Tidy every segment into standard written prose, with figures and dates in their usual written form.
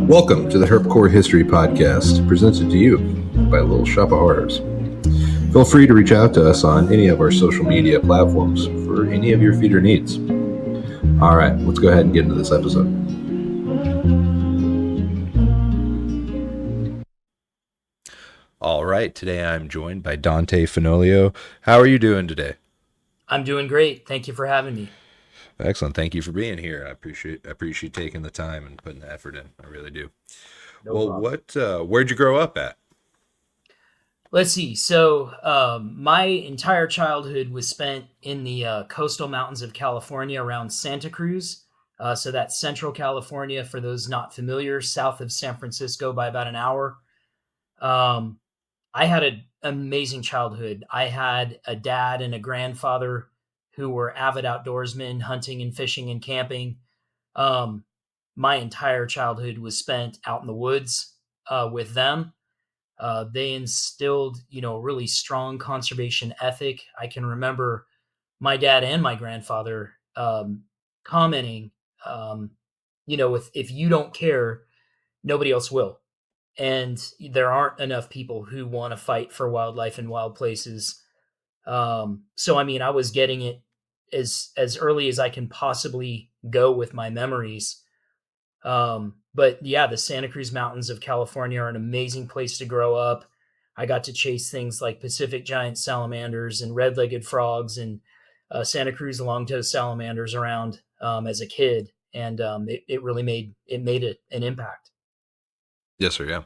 Welcome to the Herpcore History podcast, presented to you by Little Shop of Horrors. Feel free to reach out to us on any of our social media platforms for any of your feeder needs. All right, let's go ahead and get into this episode. All right, today I'm joined by Dante Fenolio. How are you doing today? I'm doing great. Thank you for having me. Excellent. Thank you for being here. I appreciate taking the time and putting the effort in. I really do. No Well, problem. where'd you grow up at? Let's see. So, my entire childhood was spent in the coastal mountains of California around Santa Cruz. So that's Central California, for those not familiar, south of San Francisco by about an hour. Um, I had an amazing childhood. I had a dad and a grandfather who were avid outdoorsmen, hunting and fishing and camping. Um, my entire childhood was spent out in the woods with them. They instilled, a really strong conservation ethic. I can remember my dad and my grandfather commenting, if you don't care, nobody else will. And there aren't enough people who want to fight for wildlife in wild places. So I mean, I was getting it as early as I can possibly go with my memories. But yeah, the Santa Cruz Mountains of California are an amazing place to grow up. I got to chase things like Pacific giant salamanders and red-legged frogs and Santa Cruz long-toed salamanders around as a kid, and it really made an impact. Yes, sir. Yeah.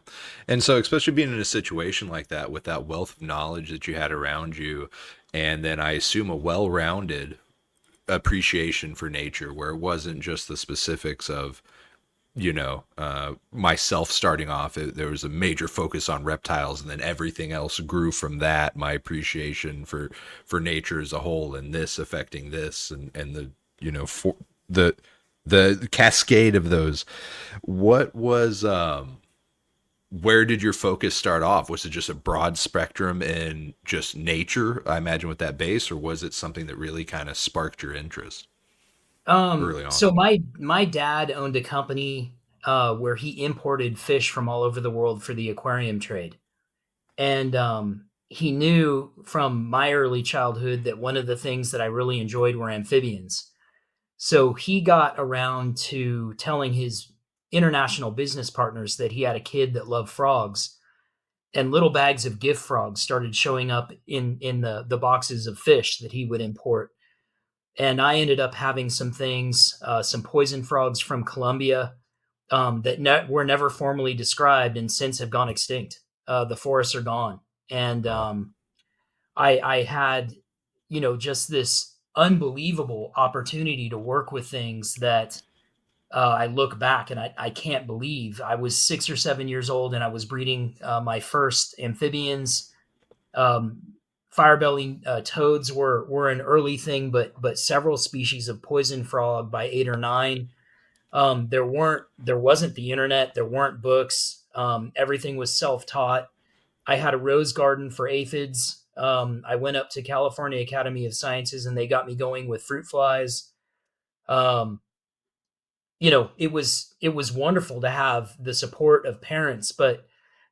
And so, especially being in a situation like that with that wealth of knowledge that you had around you, and then I assume a well-rounded appreciation for nature where it wasn't just the specifics of, myself starting off, there was a major focus on reptiles and then everything else grew from that. My appreciation for nature as a whole and this affecting this and for the cascade of those. What was, where did your focus start off? Was it just a broad spectrum in just nature, I imagine, with that base, or was it something that really kind of sparked your interest early on? So my dad owned a company where he imported fish from all over the world for the aquarium trade, and he knew from my early childhood that one of the things that I really enjoyed were amphibians. So he got around to telling his international business partners that he had a kid that loved frogs, and little bags of gift frogs started showing up in the boxes of fish that he would import. And I ended up having some things, some poison frogs from Colombia that were never formally described and since have gone extinct. The forests are gone, and I had, just this unbelievable opportunity to work with things that I look back and I can't believe. I was 6 or 7 years old and I was breeding my first amphibians. Um, Firebelly toads were an early thing, but several species of poison frog by 8 or 9. There wasn't the internet, there weren't books. Everything was self-taught. I had a rose garden for aphids. I went up to California Academy of Sciences and they got me going with fruit flies. Um, it was wonderful to have the support of parents, but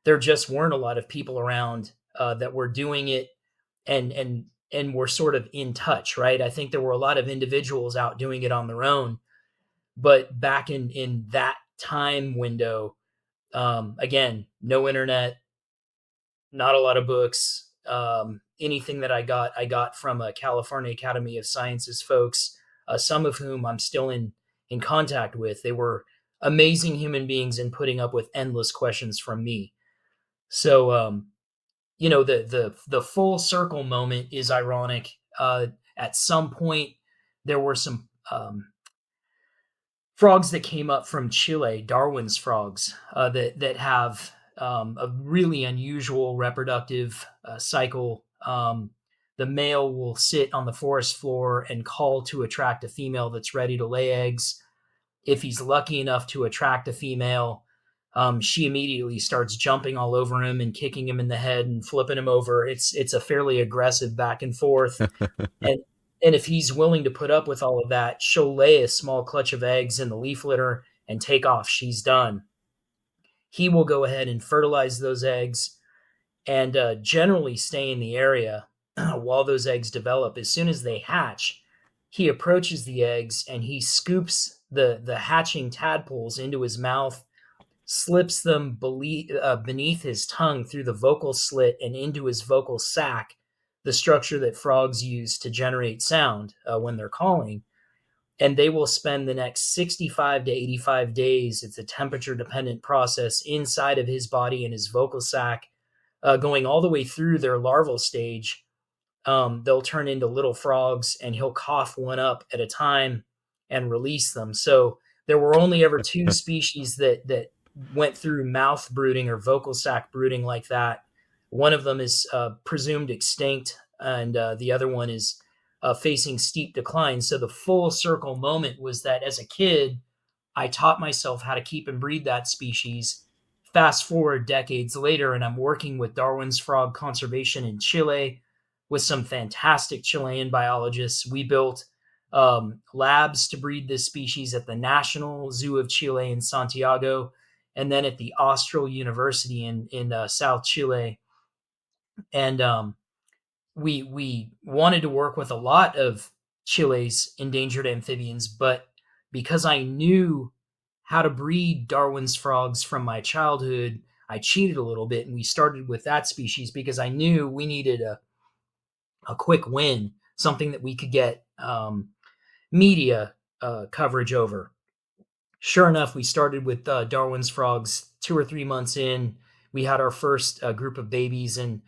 there just weren't a lot of people around that were doing it and were sort of in touch, right? I think there were a lot of individuals out doing it on their own, but back in that time window, again, no internet, not a lot of books. Anything that I got from a California Academy of Sciences folks, some of whom I'm still in contact with. They were amazing human beings in putting up with endless questions from me. So, the full circle moment is ironic. At some point, there were some frogs that came up from Chile, Darwin's frogs, that have a really unusual reproductive cycle. The male will sit on the forest floor and call to attract a female that's ready to lay eggs. If he's lucky enough to attract a female, she immediately starts jumping all over him and kicking him in the head and flipping him over. It's a fairly aggressive back and forth. And and if he's willing to put up with all of that, she'll lay a small clutch of eggs in the leaf litter and take off. She's done. he will go ahead and fertilize those eggs and generally stay in the area while those eggs develop. As soon as they hatch, he approaches the eggs and he scoops the hatching tadpoles into his mouth, slips them beneath his tongue through the vocal slit and into his vocal sac, the structure that frogs use to generate sound when they're calling. And they will spend the next 65 to 85 days, it's a temperature dependent process, inside of his body and his vocal sac, going all the way through their larval stage. They'll turn into little frogs, and he'll cough one up at a time and release them. So there were only ever two species that went through mouth brooding or vocal sac brooding like that. One of them is presumed extinct, and the other one is facing steep decline. So the full circle moment was that as a kid, I taught myself how to keep and breed that species. Fast forward decades later, and I'm working with Darwin's frog conservation in Chile with some fantastic Chilean biologists. We built labs to breed this species at the National Zoo of Chile in Santiago, and then at the Austral University in South Chile. And we wanted to work with a lot of Chile's endangered amphibians, but because I knew how to breed Darwin's frogs from my childhood, I cheated a little bit, and we started with that species because I knew we needed a quick win, something that we could get media coverage over. Sure enough, we started with Darwin's frogs 2 or 3 months in. We had our first group of babies, and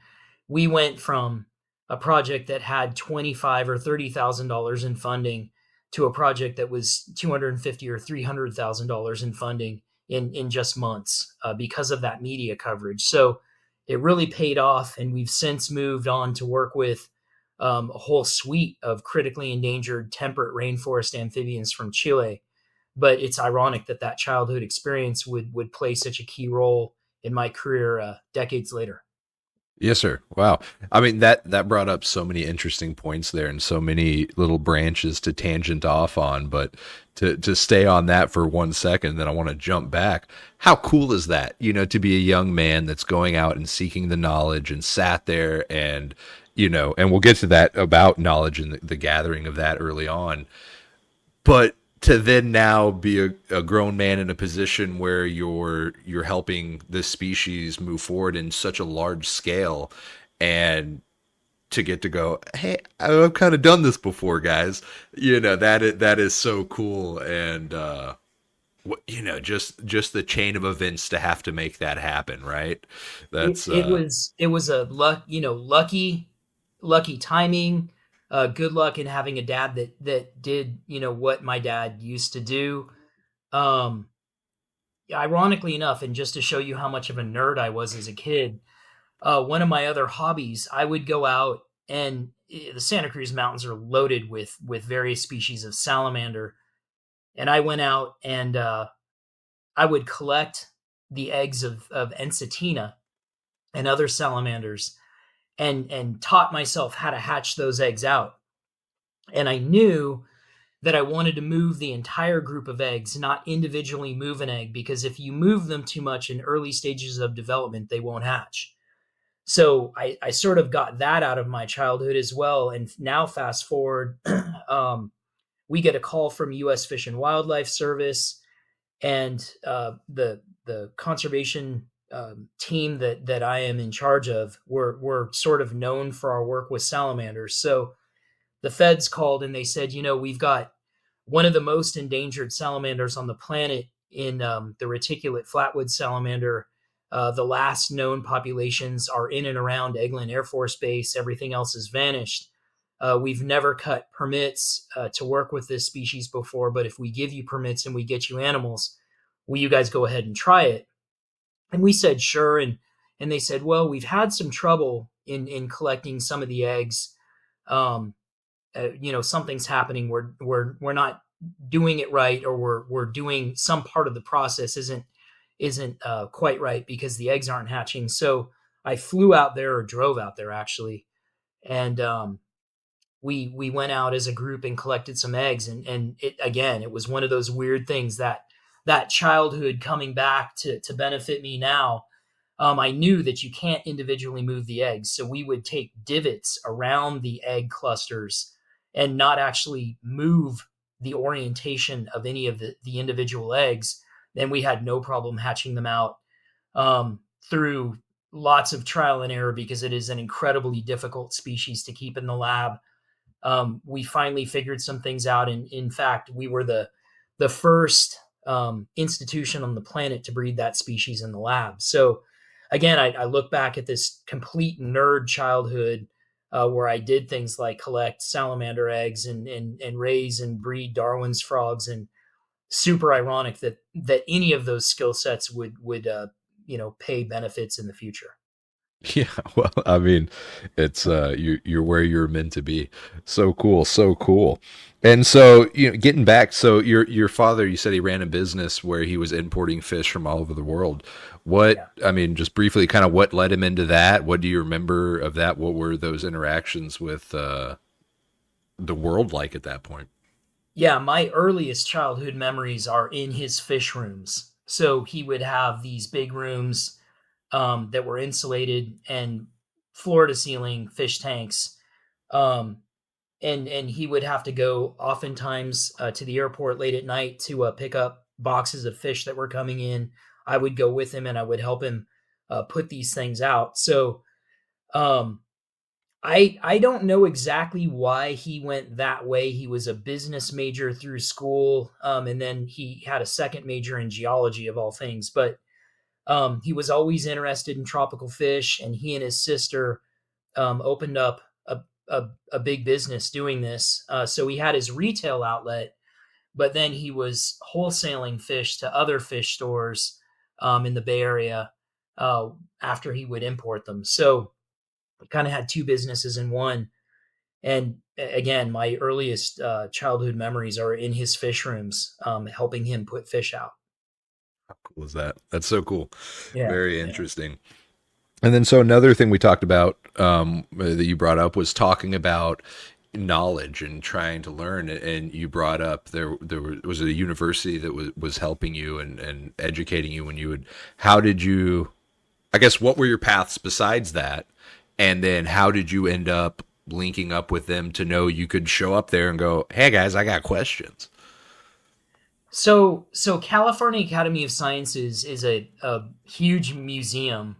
we went from a project that had $25,000 or $30,000 in funding to a project that was $250,000 or $300,000 in funding in just months because of that media coverage. So it really paid off, and we've since moved on to work with a whole suite of critically endangered temperate rainforest amphibians from Chile. But it's ironic that that childhood experience would play such a key role in my career decades later. Yes, sir. Wow. I mean, that brought up so many interesting points there and so many little branches to tangent off on, but to stay on that for 1 second, then I want to jump back. How cool is that? To be a young man that's going out and seeking the knowledge and sat there and, and we'll get to that about knowledge and the gathering of that early on. But to then now be a grown man in a position where you're helping this species move forward in such a large scale, and to get to go, hey, I've kind of done this before, guys. That is so cool, and just the chain of events to have to make that happen, right? It, That's it was a lucky timing, good luck in having a dad that did what my dad used to do. Um, Ironically enough, and just to show you how much of a nerd I was as a kid, one of my other hobbies, I would go out and the Santa Cruz Mountains are loaded with various species of salamander, and I went out and I would collect the eggs of Encetina and other salamanders and taught myself how to hatch those eggs out. And I knew that I wanted to move the entire group of eggs, not individually move an egg, because if you move them too much in early stages of development, they won't hatch. So I sort of got that out of my childhood as well. And now fast forward, we get a call from U.S. Fish and Wildlife Service, and the conservation team that I am in charge of, we're sort of known for our work with salamanders. So the feds called and they said, we've got one of the most endangered salamanders on the planet in the reticulate flatwood salamander. The last known populations are in and around Eglin Air Force Base. Everything else has vanished. We've never cut permits to work with this species before, but if we give you permits and we get you animals, will you guys go ahead and try it? And we said, sure. And they said, well, we've had some trouble in collecting some of the eggs. Something's happening. We're not doing it right, or we're doing some part of the process isn't quite right because the eggs aren't hatching. So I flew out there, or drove out there actually, and we went out as a group and collected some eggs. And it was one of those weird things that that childhood coming back to benefit me now, I knew that you can't individually move the eggs. So we would take divots around the egg clusters and not actually move the orientation of any of the individual eggs. Then we had no problem hatching them out through lots of trial and error because it is an incredibly difficult species to keep in the lab. We finally figured some things out. And in fact, we were the first institution on the planet to breed that species in the lab. So again, I look back at this complete nerd childhood where I did things like collect salamander eggs and raise and breed Darwin's frogs, and super ironic that any of those skill sets would pay benefits in the future. Yeah, well, I mean, it's you're where you're meant to be. So cool, so cool. And so, getting back, so your father, you said he ran a business where he was importing fish from all over the world. Yeah. I mean, just briefly, kind of what led him into that? What do you remember of that? What were those interactions with the world like at that point? Yeah, my earliest childhood memories are in his fish rooms. So he would have these big rooms that were insulated and floor to ceiling fish tanks. Um, and he would have to go oftentimes to the airport late at night to pick up boxes of fish that were coming in. I would go with him and I would help him put these things out. So um, I don't know exactly why he went that way. He was a business major through school, and then he had a second major in geology of all things. But he was always interested in tropical fish, and he and his sister opened up a big business doing this. So he had his retail outlet, but then he was wholesaling fish to other fish stores in the Bay Area after he would import them. So he kind of had two businesses in one. And again, my earliest childhood memories are in his fish rooms, helping him put fish out. How cool is that? That's so cool. Yeah, Very yeah. interesting. And then, so another thing we talked about that you brought up was talking about knowledge and trying to learn. And you brought up was a university that was helping you and educating you when you would. How did you? I guess what were your paths besides that? And then how did you end up linking up with them to know you could show up there and go, "Hey guys, I got questions." So California Academy of Sciences is a huge museum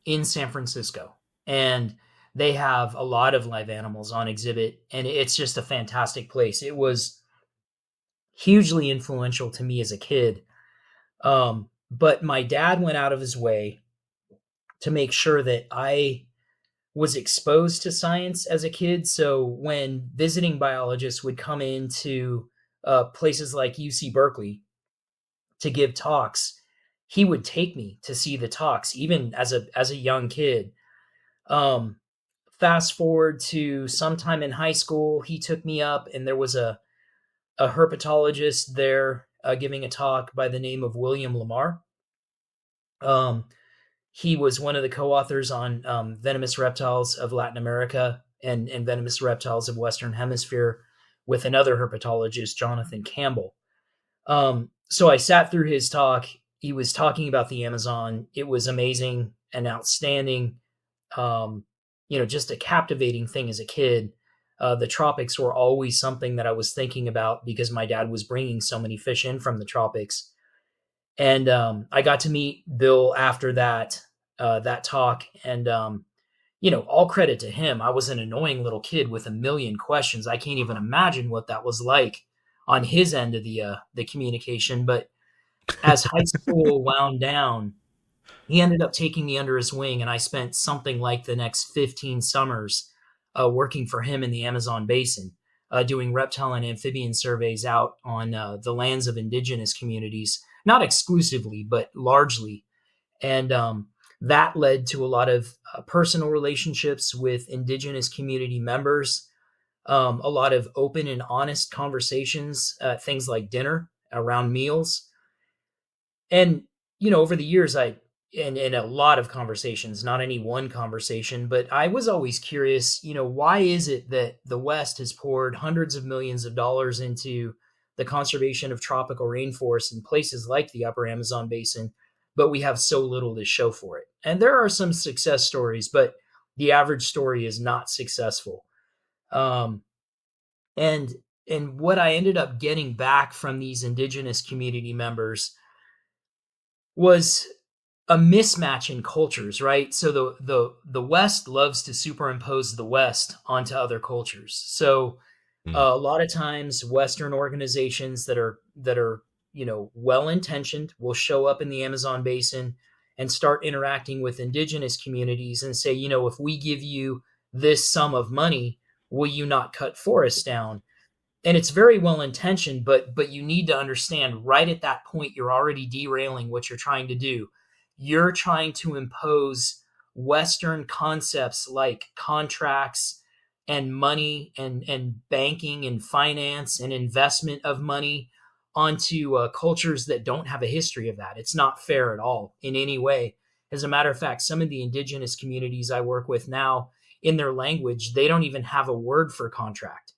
in San Francisco, and they have a lot of live animals on exhibit, and it's just a fantastic place. It was hugely influential to me as a kid, but my dad went out of his way to make sure that I was exposed to science as a kid. So when visiting biologists would come into places like UC Berkeley to give talks, he would take me to see the talks, even as a young kid. Um, Fast forward to sometime in high school, he took me up, and there was a herpetologist there giving a talk by the name of William Lamar. Um, he was one of the co-authors on venomous reptiles of Latin America and venomous reptiles of Western Hemisphere with another herpetologist, Jonathan Campbell. So I sat through his talk. He was talking about the Amazon. It was amazing and outstanding. Just a captivating thing as a kid. The tropics were always something that I was thinking about because my dad was bringing so many fish in from the tropics. And I got to meet Bill after that talk, and all credit to him. I was an annoying little kid with a million questions. I can't even imagine what that was like on his end of the communication. But as high school wound down, he ended up taking me under his wing, and I spent something like the next 15 summers working for him in the Amazon basin, doing reptile and amphibian surveys out on the lands of indigenous communities, not exclusively, but largely. And that led to a lot of personal relationships with indigenous community members, a lot of open and honest conversations, things like dinner around meals. And, over the years, in a lot of conversations, not any one conversation, but I was always curious, why is it that the West has poured hundreds of millions of dollars into the conservation of tropical rainforests in places like the upper Amazon basin, but we have so little to show for it. And there are some success stories, but the average story is not successful. Um, and and what I ended up getting back from these indigenous community members was a mismatch in cultures, right? So the West loves to superimpose the West onto other cultures. So Mm. a lot of times, Western organizations that are well intentioned will show up in the Amazon basin and start interacting with indigenous communities and say, if we give you this sum of money, will you not cut forests down? And it's very well intentioned, but you need to understand right at that point you're already derailing what you're trying to do. You're trying to impose Western concepts like contracts and money and banking and finance and investment of money onto cultures that don't have a history of that. It's not fair at all in any way. As a matter of fact, some of the indigenous communities I work with now, in their language, they don't even have a word for contract.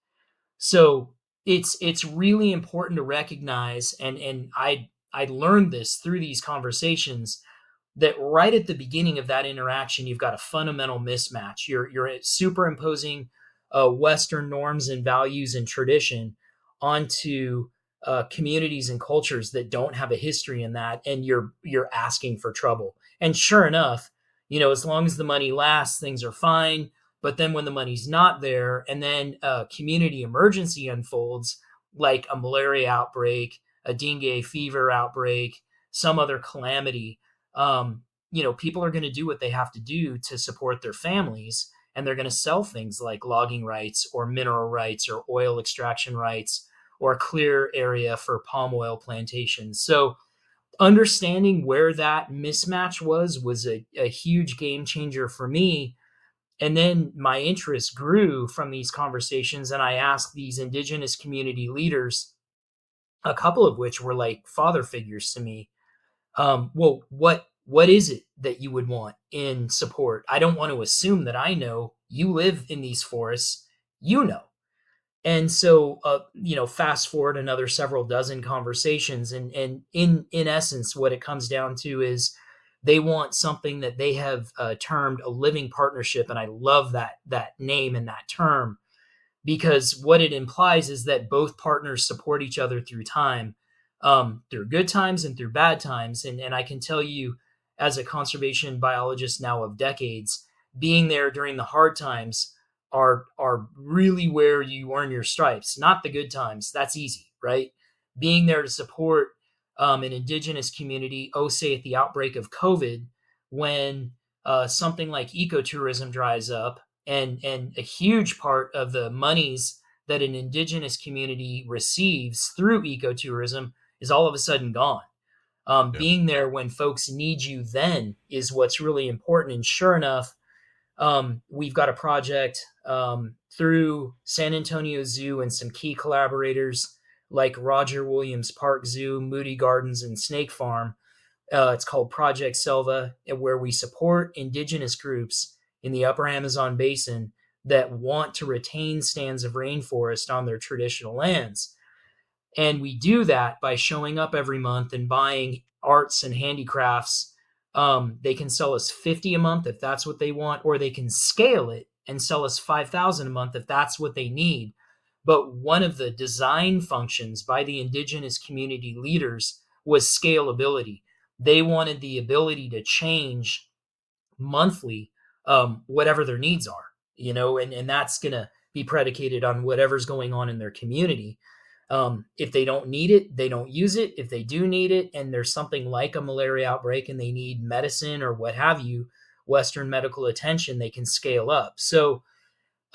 So it's really important to recognize, and I learned this through these conversations, that right at the beginning of that interaction, you've got a fundamental mismatch. You're superimposing Western norms and values and tradition onto communities and cultures that don't have a history in that, and you're asking for trouble. And sure enough, as long as the money lasts, things are fine. But then when the money's not there, and then a community emergency unfolds, like a malaria outbreak, a dengue fever outbreak, some other calamity, people are going to do what they have to do to support their families, and they're going to sell things like logging rights or mineral rights or oil extraction rights or a clear area for palm oil plantations. So understanding where that mismatch was a huge game changer for me. And then my interest grew from these conversations, and I asked these indigenous community leaders, a couple of which were like father figures to me. Well, what is it that you would want in support? I don't want to assume that I know. You live in these forests, you know. And so, fast forward another several dozen conversations, and in essence, what it comes down to is they want something that they have termed a living partnership, and I love that name and that term, because what it implies is that both partners support each other through time, through good times and through bad times. And I can tell you, as a conservation biologist now of decades, being there during the hard times are really where you earn your stripes, not the good times. That's easy, right? Being there to support an indigenous community, say at the outbreak of COVID, when something like ecotourism dries up, and a huge part of the monies that an indigenous community receives through ecotourism is all of a sudden gone. Yeah. Being there when folks need you then is what's really important. And sure enough, we've got a project through San Antonio Zoo and some key collaborators like Roger Williams Park Zoo, Moody Gardens, and Snake Farm. It's called Project Selva, where we support indigenous groups in the upper Amazon basin that want to retain stands of rainforest on their traditional lands. And we do that by showing up every month and buying arts and handicrafts. They can sell us 50 a month if that's what they want, or they can scale it and sell us 5,000 a month if that's what they need. But one of the design functions by the indigenous community leaders was scalability. They wanted the ability to change monthly, whatever their needs are, and that's going to be predicated on whatever's going on in their community. If they don't need it, they don't use it. If they do need it, and there's something like a malaria outbreak and they need medicine or what have you, Western medical attention, they can scale up. So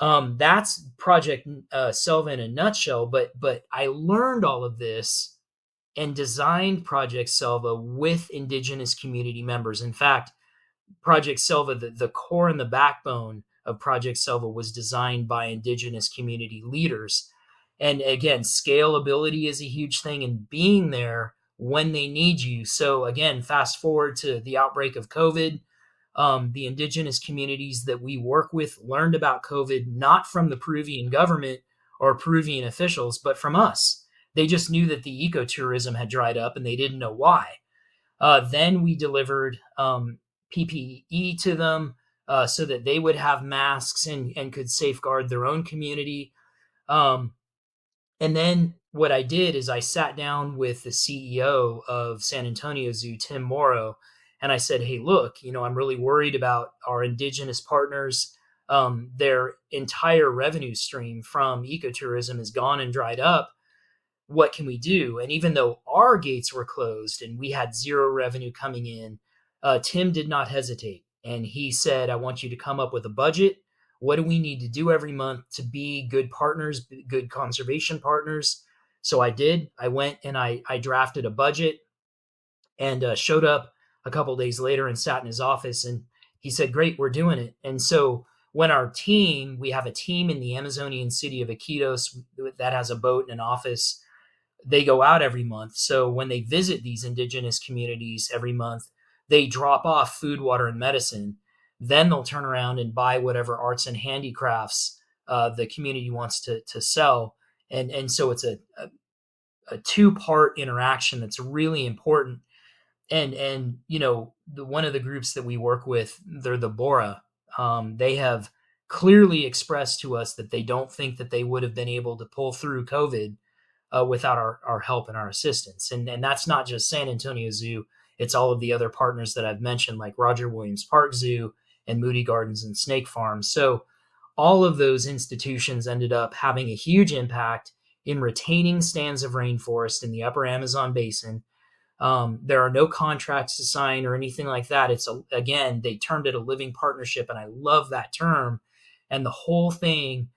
that's Project Selva in a nutshell. But I learned all of this and designed Project Selva with indigenous community members. In fact, Project Selva, the core and the backbone of Project Selva was designed by indigenous community leaders. And again, scalability is a huge thing, and being there when they need you. So again, fast forward to the outbreak of COVID. The indigenous communities that we work with learned about COVID not from the Peruvian government or Peruvian officials, but from us. They just knew that the ecotourism had dried up and they didn't know why. Then we delivered PPE to them so that they would have masks and could safeguard their own community. Um, and then what I did is I sat down with the CEO of San Antonio Zoo, Tim Morrow, and I said, "Hey, look, I'm really worried about our indigenous partners. Their entire revenue stream from ecotourism is gone and dried up. What can we do?" And even though our gates were closed and we had zero revenue coming in, Tim did not hesitate. And he said, "I want you to come up with a budget. What do we need to do every month to be good partners, good conservation partners?" So I did. I went and I drafted a budget and showed up a couple days later and sat in his office. And he said, "Great, we're doing it." And so when we have a team in the Amazonian city of Iquitos that has a boat and an office. They go out every month. So when they visit these indigenous communities every month, they drop off food, water, and medicine. Then they'll turn around and buy whatever arts and handicrafts the community wants to sell. And so it's a two-part interaction that's really important. And one of the groups that we work with, they're the Bora. They have clearly expressed to us that they don't think that they would have been able to pull through COVID without our help and our assistance. And that's not just San Antonio Zoo. It's all of the other partners that I've mentioned, like Roger Williams Park Zoo and Moody Gardens and Snake Farm. So all of those institutions ended up having a huge impact in retaining stands of rainforest in the upper Amazon basin. There are no contracts to sign or anything like that. Again, they termed it a living partnership, and I love that term. And the whole thing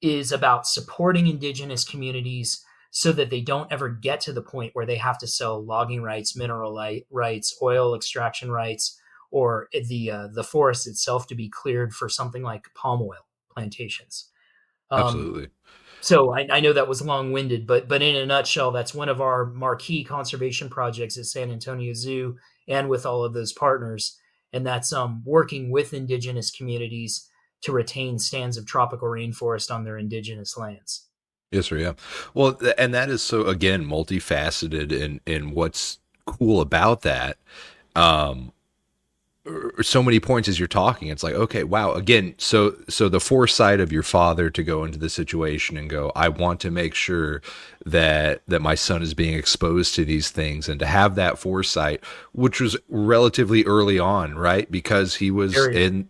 is about supporting indigenous communities so that they don't ever get to the point where they have to sell logging rights, mineral rights, oil extraction rights, or the forest itself to be cleared for something like palm oil plantations. Um, Absolutely. so I know that was long-winded, but in a nutshell, that's one of our marquee conservation projects at San Antonio Zoo and with all of those partners. And that's working with indigenous communities to retain stands of tropical rainforest on their indigenous lands. Yes, sir. Yeah. Well, and that is so again multifaceted in what's cool about that. Um, so many points as you're talking. It's like, okay, wow. Again, so the foresight of your father to go into the situation and go, I want to make sure that my son is being exposed to these things, and to have that foresight, which was relatively early on, right? Because Very,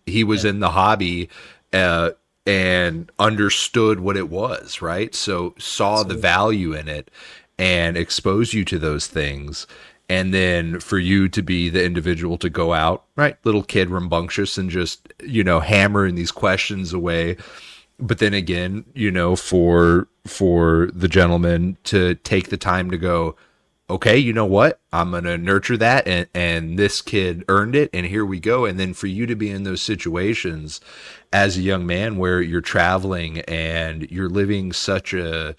he was yeah, in the hobby. Uh, and understood what it was, right? So saw the absolutely. value in it and exposed you to those things. And then for you to be the individual to go out, right? Little kid rambunctious and just, hammering these questions away. But then again, for the gentleman to take the time to go, okay, you know what? I'm going to nurture that. And this kid earned it. And here we go. And then for you to be in those situations as a young man where you're traveling and you're living such a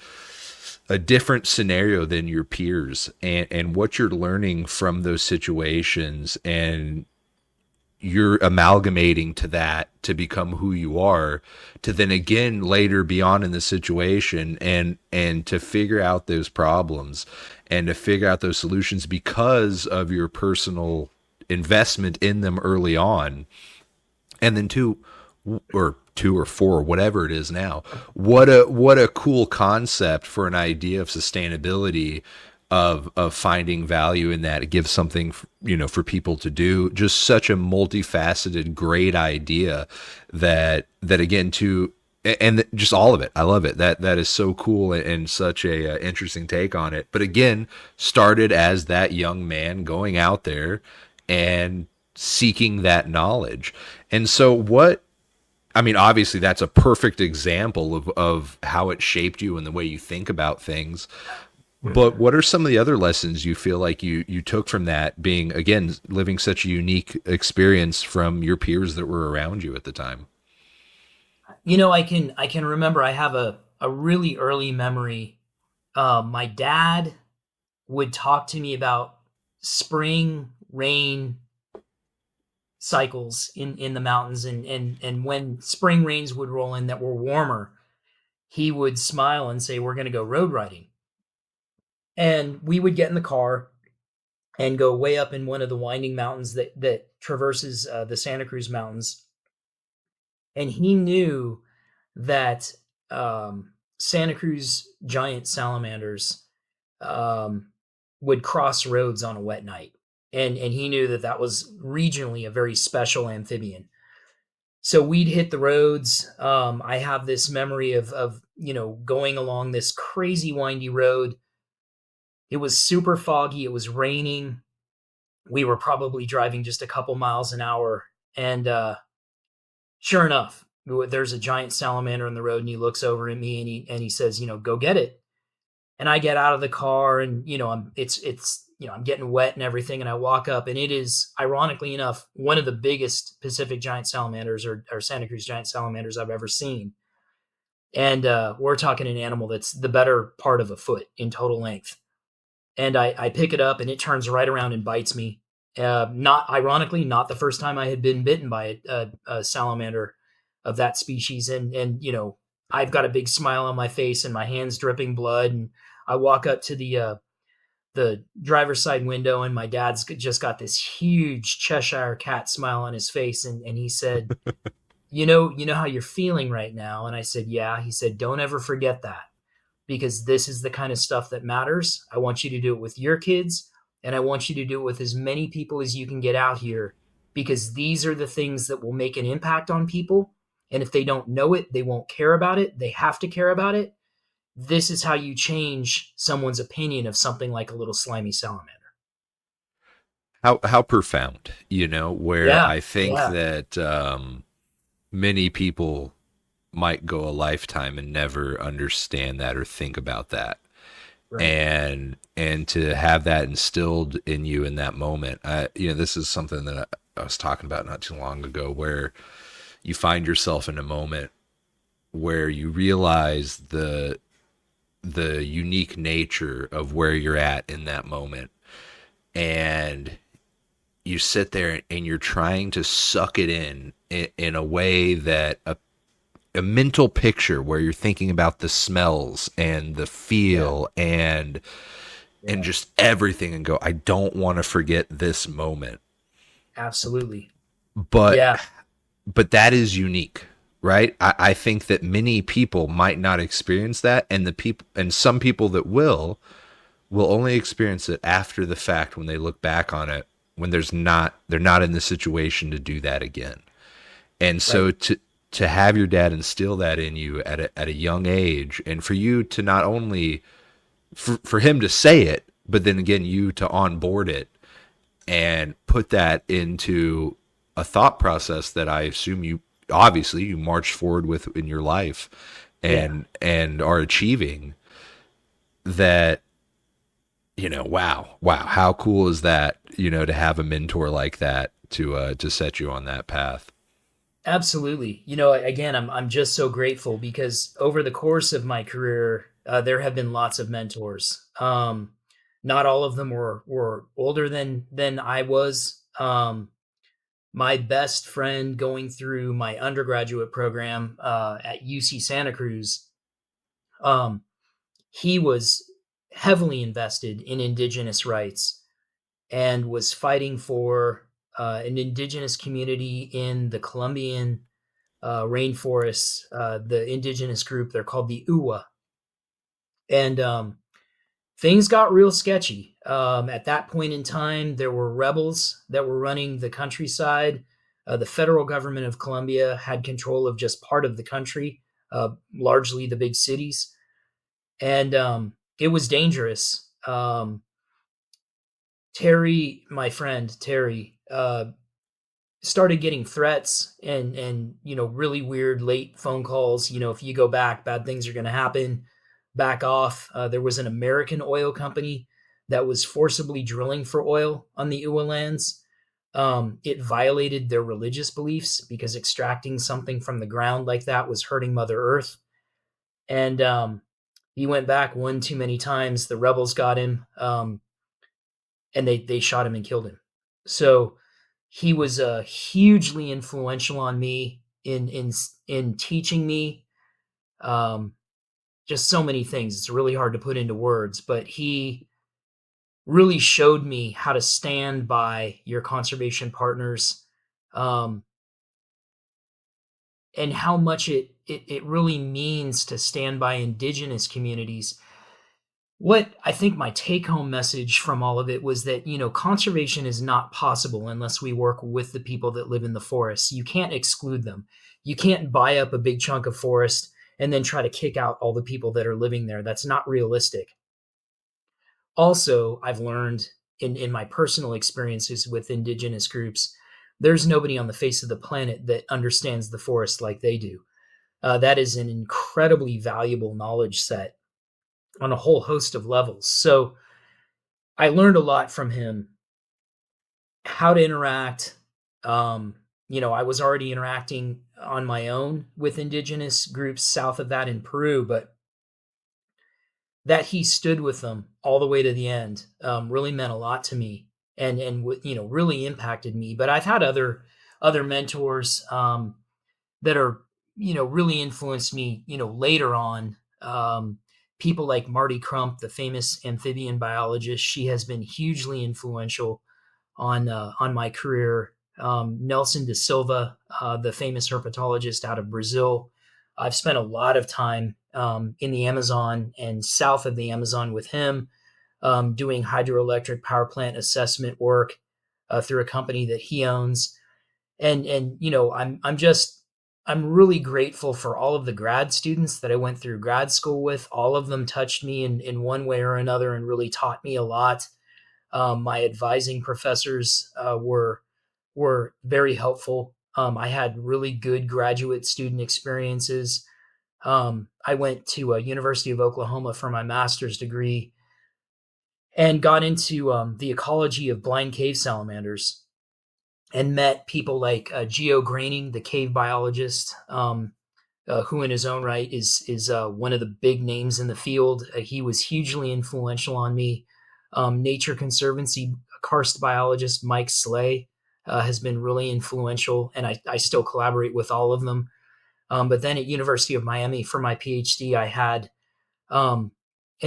different scenario than your peers, and what you're learning from those situations, and you're amalgamating to that to become who you are, to then again later be on in the situation and to figure out those problems and to figure out those solutions because of your personal investment in them early on. And then two or four, whatever it is now. What a cool concept for an idea of sustainability, of finding value in that. It gives something for people to do. Just such a multifaceted, great idea that again to and just all of it. I love it. That is so cool and such a interesting take on it. But again, started as that young man going out there and seeking that knowledge. And so what I mean, obviously, that's a perfect example of how it shaped you and the way you think about things. But what are some of the other lessons you feel like you took from that, being, again, living such a unique experience from your peers that were around you at the time? I can remember I have a really early memory. My dad would talk to me about spring rain cycles in the mountains, and when spring rains would roll in that were warmer, he would smile and say, "We're going to go road riding." And we would get in the car and go way up in one of the winding mountains that traverses the Santa Cruz Mountains. And he knew that Santa Cruz giant salamanders um, would cross roads on a wet night, and he knew that that was regionally a very special amphibian. So we'd hit the roads. I have this memory of going along this crazy windy road. It was super foggy. It was raining. We were probably driving just a couple miles an hour, and sure enough, there's a giant salamander on the road, and he looks over at me and he says, go get it. And I get out of the car, and I'm getting wet and everything, and I walk up, and it is, ironically enough, one of the biggest Pacific giant salamanders or Santa Cruz giant salamanders I've ever seen. And we're talking an animal that's the better part of a foot in total length. And I pick it up, and it turns right around and bites me. Not ironically, not the first time I had been bitten by a salamander of that species, and I've got a big smile on my face and my hands dripping blood, and I walk up to the driver's side window, and my dad's just got this huge Cheshire cat smile on his face, and he said, you know how you're feeling right now? And I said, yeah. He said, don't ever forget that, because this is the kind of stuff that matters. I want you to do it with your kids, and I want you to do it with as many people as you can get out here, because these are the things that will make an impact on people. And if they don't know it, they won't care about it. They have to care about it. This is how you change someone's opinion of something like a little slimy salamander. How profound, where Yeah, I think yeah, that many people might go a lifetime and never understand that or think about that. right. And to have that instilled in you in that moment, this is something that I was talking about not too long ago, where you find yourself in a moment where you realize the unique nature of where you're at in that moment, and you sit there and you're trying to suck it in a way that a mental picture where you're thinking about the smells and the Yeah, feel and yeah, just everything, and go, I don't want to forget this moment. absolutely. But Yeah, that is unique, right? I think that many people might not experience that, and the people, and some people that will only experience it after the fact, when they look back on it, when they're not in the situation to do that again. And so right, to have your dad instill that in you at a young age, and for you to not only for him to say it, but then again you to onboard it and put that into a thought process that I assume you obviously you march forward with in your life, yeah. and are achieving that. Wow, how cool is that, to have a mentor like that to set you on that path. Absolutely. Again, I'm just so grateful, because over the course of my career, there have been lots of mentors. Not all of them were older than I was. My best friend going through my undergraduate program at UC Santa Cruz, um, he was heavily invested in indigenous rights and was fighting for an indigenous community in the Colombian rainforests, the indigenous group. They're called the Uwa. And things got real sketchy. At that point in time, there were rebels that were running the countryside. The federal government of Colombia had control of just part of the country, largely the big cities. And it was dangerous. Terry, my friend Terry, started getting threats and really weird late phone calls. If you go back, bad things are going to happen. Back off. There was an American oil company that was forcibly drilling for oil on the Uwa lands. It violated their religious beliefs, because extracting something from the ground like that was hurting Mother Earth. And he went back one too many times. The rebels got him, and they shot him and killed him. So he was hugely influential on me in teaching me um, just so many things. It's really hard to put into words, but he really showed me how to stand by your conservation partners, um, and how much it really means to stand by indigenous communities. What I think my take home message from all of it was that, conservation is not possible unless we work with the people that live in the forests. You can't exclude them. You can't buy up a big chunk of forest and then try to kick out all the people that are living there. That's not realistic. Also, I've learned in my personal experiences with indigenous groups, there's nobody on the face of the planet that understands the forest like they do. That is an incredibly valuable knowledge set on a whole host of levels. So I learned a lot from him, how to interact. I was already interacting on my own with indigenous groups south of that in Peru, but that he stood with them all the way to the end really meant a lot to me, and really impacted me. But I've had other mentors that are really influenced me later on. People like Marty Crump, the famous amphibian biologist, she has been hugely influential on my career. Nelson da Silva, the famous herpetologist out of Brazil. I've spent a lot of time in the Amazon and south of the Amazon with him, doing hydroelectric power plant assessment work through a company that he owns. And I'm really grateful for all of the grad students that I went through grad school with. All of them touched me in one way or another and really taught me a lot. My advising professors were very helpful. I had really good graduate student experiences. I went to University of Oklahoma for my master's degree and got into the ecology of blind cave salamanders and met people like Geo Graining, the cave biologist, who in his own right is one of the big names in the field. He was hugely influential on me. Nature Conservancy karst biologist Mike Slay has been really influential, and I still collaborate with all of them. But then at University of Miami for my PhD, I had an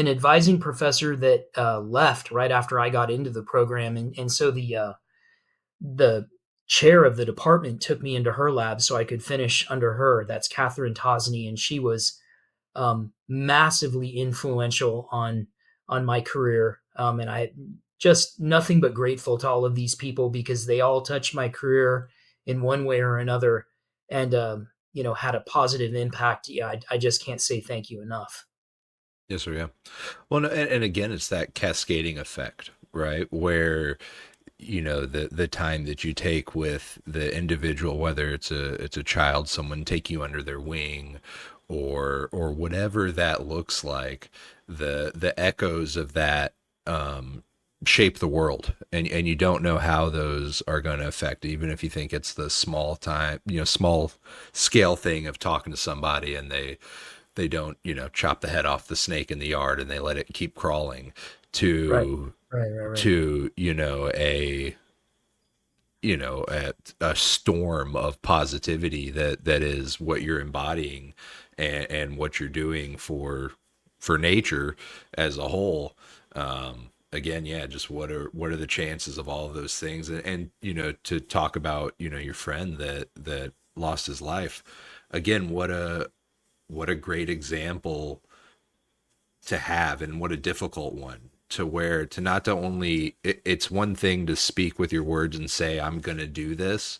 advising professor that left right after I got into the program, and so the chair of the department took me into her lab so I could finish under her. That's Catherine Tosney, and she was massively influential on my career. And I just nothing but grateful to all of these people because they all touched my career in one way or another, and had a positive impact. Yeah, I just can't say thank you enough. Yes, sir. Yeah. Well, no, and again, it's that cascading effect, right? Where the time that you take with the individual, whether it's a child, someone take you under their wing, or whatever that looks like, the echoes of that shape the world, and you don't know how those are going to affect, even if you think it's the small scale thing of talking to somebody and they don't chop the head off the snake in the yard and they let it keep crawling, Right, to right. to a storm of positivity that is what you're embodying, and what you're doing for nature as a whole. Again, yeah, just what are the chances of all of those things, and to talk about your friend that lost his life. Again, what a great example to have, and what a difficult one, to where to not to only it's one thing to speak with your words and say I'm going to do this,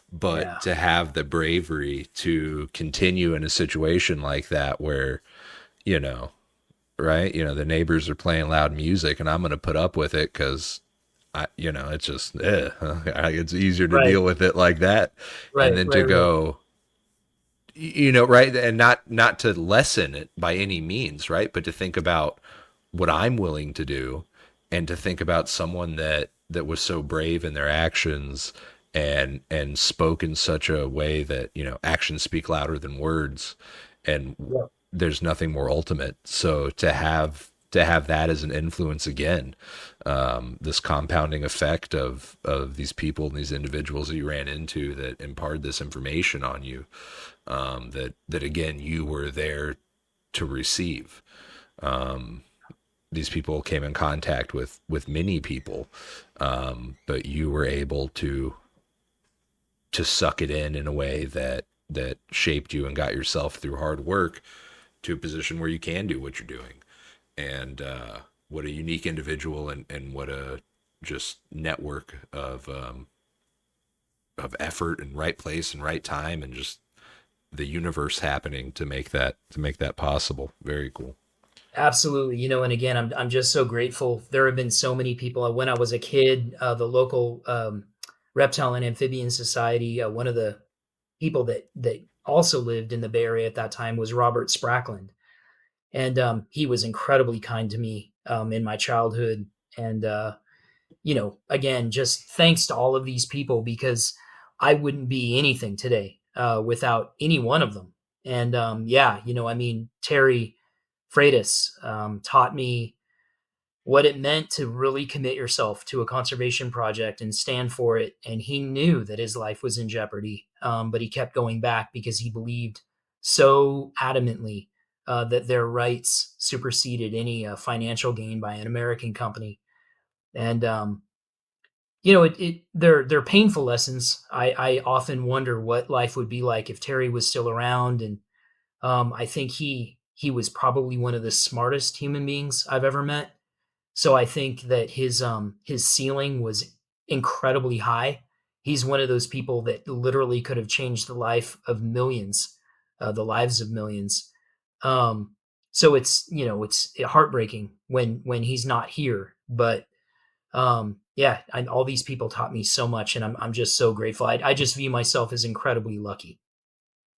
but Yeah, to have the bravery to continue in a situation like that where you know right, the neighbors are playing loud music and I'm going to put up with it because it's just it's easier to right, deal with it like that. And right, then to right, right, go, right, and not to lessen it by any means, right, but to think about what I'm willing to do, and to think about someone that was so brave in their actions, and spoke in such a way that actions speak louder than words, and yeah, there's nothing more ultimate. So to have that as an influence again, this compounding effect of these people and these individuals that you ran into that imparted this information on you, that again you were there to receive. these people came in contact with many people, but you were able to suck it in a way that shaped you and got yourself through hard work to a position where you can do what you're doing. And what a unique individual, and what a just network of effort and right place and right time, and just the universe happening to make that possible. Very cool. Absolutely. And again, I'm just so grateful. There have been so many people. When I was a kid, the local reptile and amphibian society, one of the people that also lived in the Bay Area at that time was Robert Sprackland, and he was incredibly kind to me in my childhood. And again, just thanks to all of these people, because I wouldn't be anything today without any one of them. And Terry Freitas taught me what it meant to really commit yourself to a conservation project and stand for it. And he knew that his life was in jeopardy, but he kept going back because he believed so adamantly that their rights superseded any financial gain by an American company. And they're painful lessons. I often wonder what life would be like if Terry was still around. And I think he was probably one of the smartest human beings I've ever met. So I think that his ceiling was incredibly high. He's one of those people that literally could have changed the life of millions, the lives of millions. So it's heartbreaking when he's not here. But all these people taught me so much, and I'm just so grateful. I just view myself as incredibly lucky.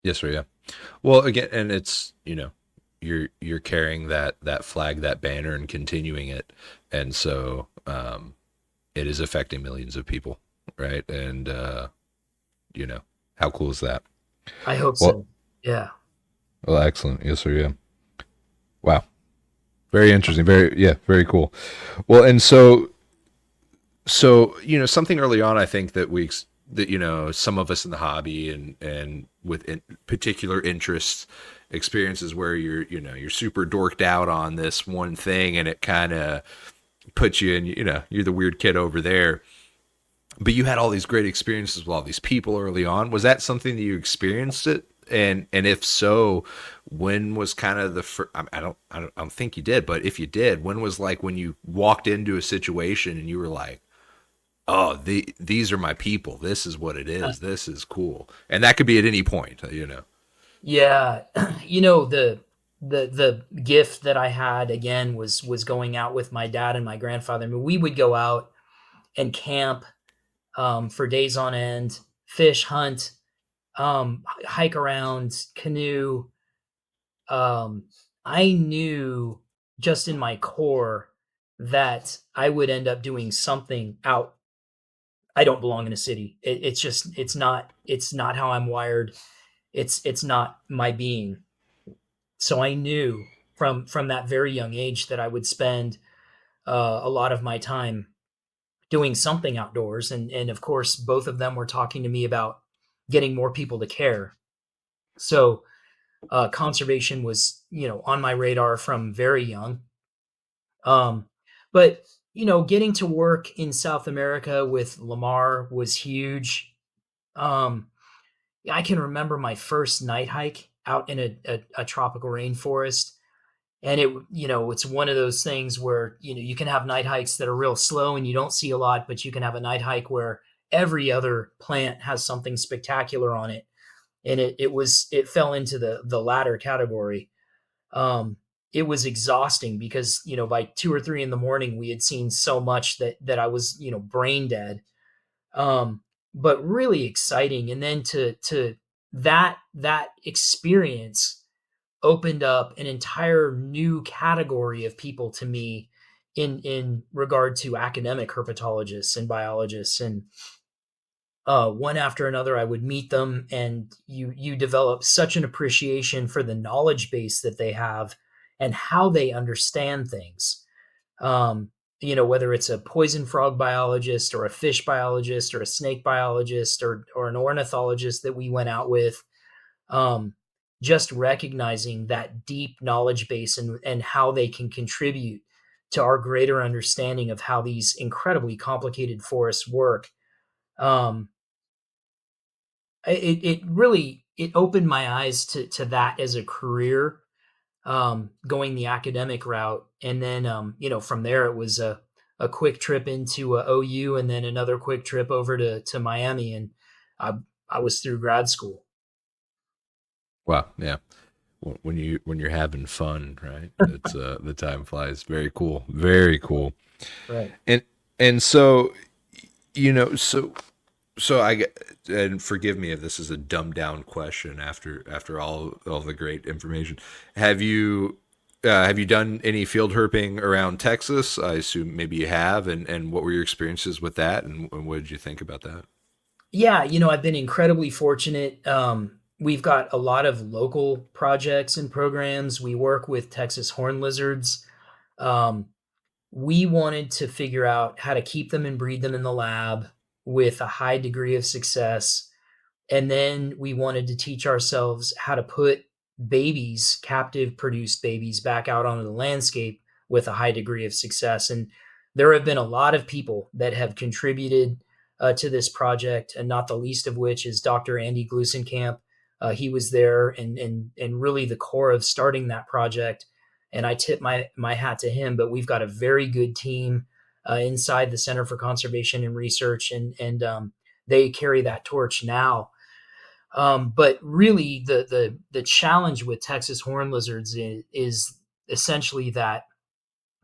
Yes, sir. Yeah. Well, again, and it's, you're carrying that flag, that banner, and continuing it, and so it is affecting millions of people, right? And how cool is that? I hope Well, so. Yeah. well, excellent. Yes, sir. Yeah. Wow. Very interesting. Very cool. Well, and so something early on, I think that some of us in the hobby, and with particular interests, experiences where you're super dorked out on this one thing, and it kind of puts you in, you're the weird kid over there. But you had all these great experiences with all these people early on. Was that something that you experienced it? And if so, when was kind of the first? I don't think you did, but if you did, when was, like, when you walked into a situation and you were like, oh, these are my people. This is what it is. This is cool. And that could be at any point. Yeah, the gift that I had again was going out with my dad and my grandfather. I mean, we would go out and camp for days on end, fish, hunt, hike around, canoe. I knew just in my core that I would end up doing something out. I don't belong in a city. It's not how I'm wired. It's not my being. So I knew from that very young age that I would spend a lot of my time doing something outdoors. And of course, both of them were talking to me about getting more people to care. So conservation was, on my radar from very young. Um, but getting to work in South America with Lamar was huge. Um, I can remember my first night hike out in a tropical rainforest. And it's one of those things where, you can have night hikes that are real slow and you don't see a lot, but you can have a night hike where every other plant has something spectacular on it. And it fell into the latter category. It was exhausting because, by 2 or 3 in the morning, we had seen so much that I was, brain dead. But really exciting. And then to that experience opened up an entire new category of people to me in regard to academic herpetologists and biologists. And one after another, I would meet them, and you develop such an appreciation for the knowledge base that they have and how they understand things. Whether it's a poison frog biologist or a fish biologist or a snake biologist or an ornithologist that we went out with, just recognizing that deep knowledge base and how they can contribute to our greater understanding of how these incredibly complicated forests work. Um, it really it opened my eyes to that as a career, going the academic route, and then from there it was a quick trip into OU, and then another quick trip over to Miami, and I I was through grad school. Wow, yeah. When you're having fun, right? It's the time flies. Very cool. Very cool. Right. And and so you know, so I get, and forgive me if this is a dumbed down question after all the great information. Have you done any field herping around Texas? I assume maybe you have, and what were your experiences with that, and what did you think about that? Yeah, I've been incredibly fortunate. We've got a lot of local projects and programs. We work with Texas horn lizards. Um, we wanted to figure out how to keep them and breed them in the lab with a high degree of success. And then we wanted to teach ourselves how to put babies, captive produced babies, back out onto the landscape with a high degree of success. And there have been a lot of people that have contributed to this project, and not the least of which is Dr. Andy Glusenkamp. He was there and really the core of starting that project. And I tip my hat to him. But we've got a very good team inside the Center for Conservation and Research, and they carry that torch now. But really, the challenge with Texas horn lizards is essentially that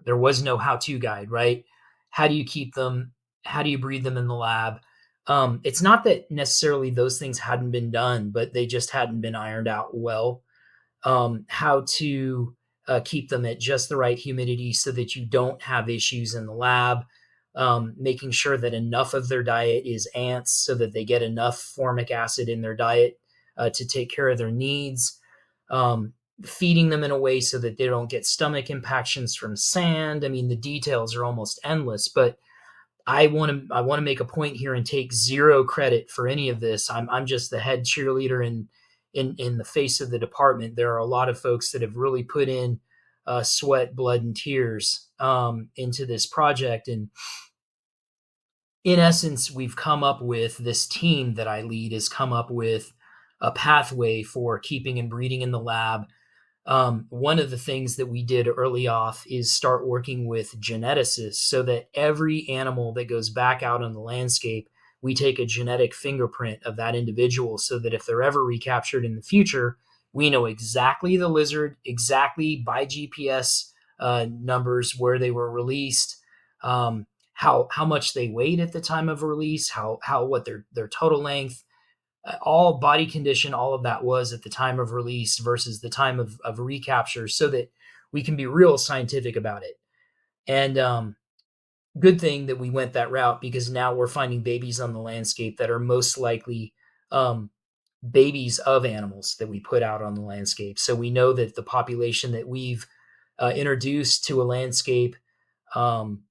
there was no how-to guide, right? How do you keep them? How do you breed them in the lab? It's not that necessarily those things hadn't been done, but they just hadn't been ironed out well. How to keep them at just the right humidity so that you don't have issues in the lab. Making sure that enough of their diet is ants so that they get enough formic acid in their diet to take care of their needs. Feeding them in a way so that they don't get stomach impactions from sand. I mean, the details are almost endless, but I want to make a point here and take zero credit for any of this. I'm just the head cheerleader in the face of the department. There are a lot of folks that have really put in sweat, blood, and tears into this project. And in essence, we've come up with this team that I lead has come up with a pathway for keeping and breeding in the lab. One of the things that we did early off is start working with geneticists so that every animal that goes back out on the landscape, we take a genetic fingerprint of that individual so that if they're ever recaptured in the future, we know exactly the lizard, exactly by GPS numbers where they were released, how much they weighed at the time of release, how what their total length, all body condition, all of that was at the time of release versus the time of recapture, so that we can be real scientific about it. And good thing that we went that route, because now we're finding babies on the landscape that are most likely um, babies of animals that we put out on the landscape. So we know that the population that we've introduced to a landscape um,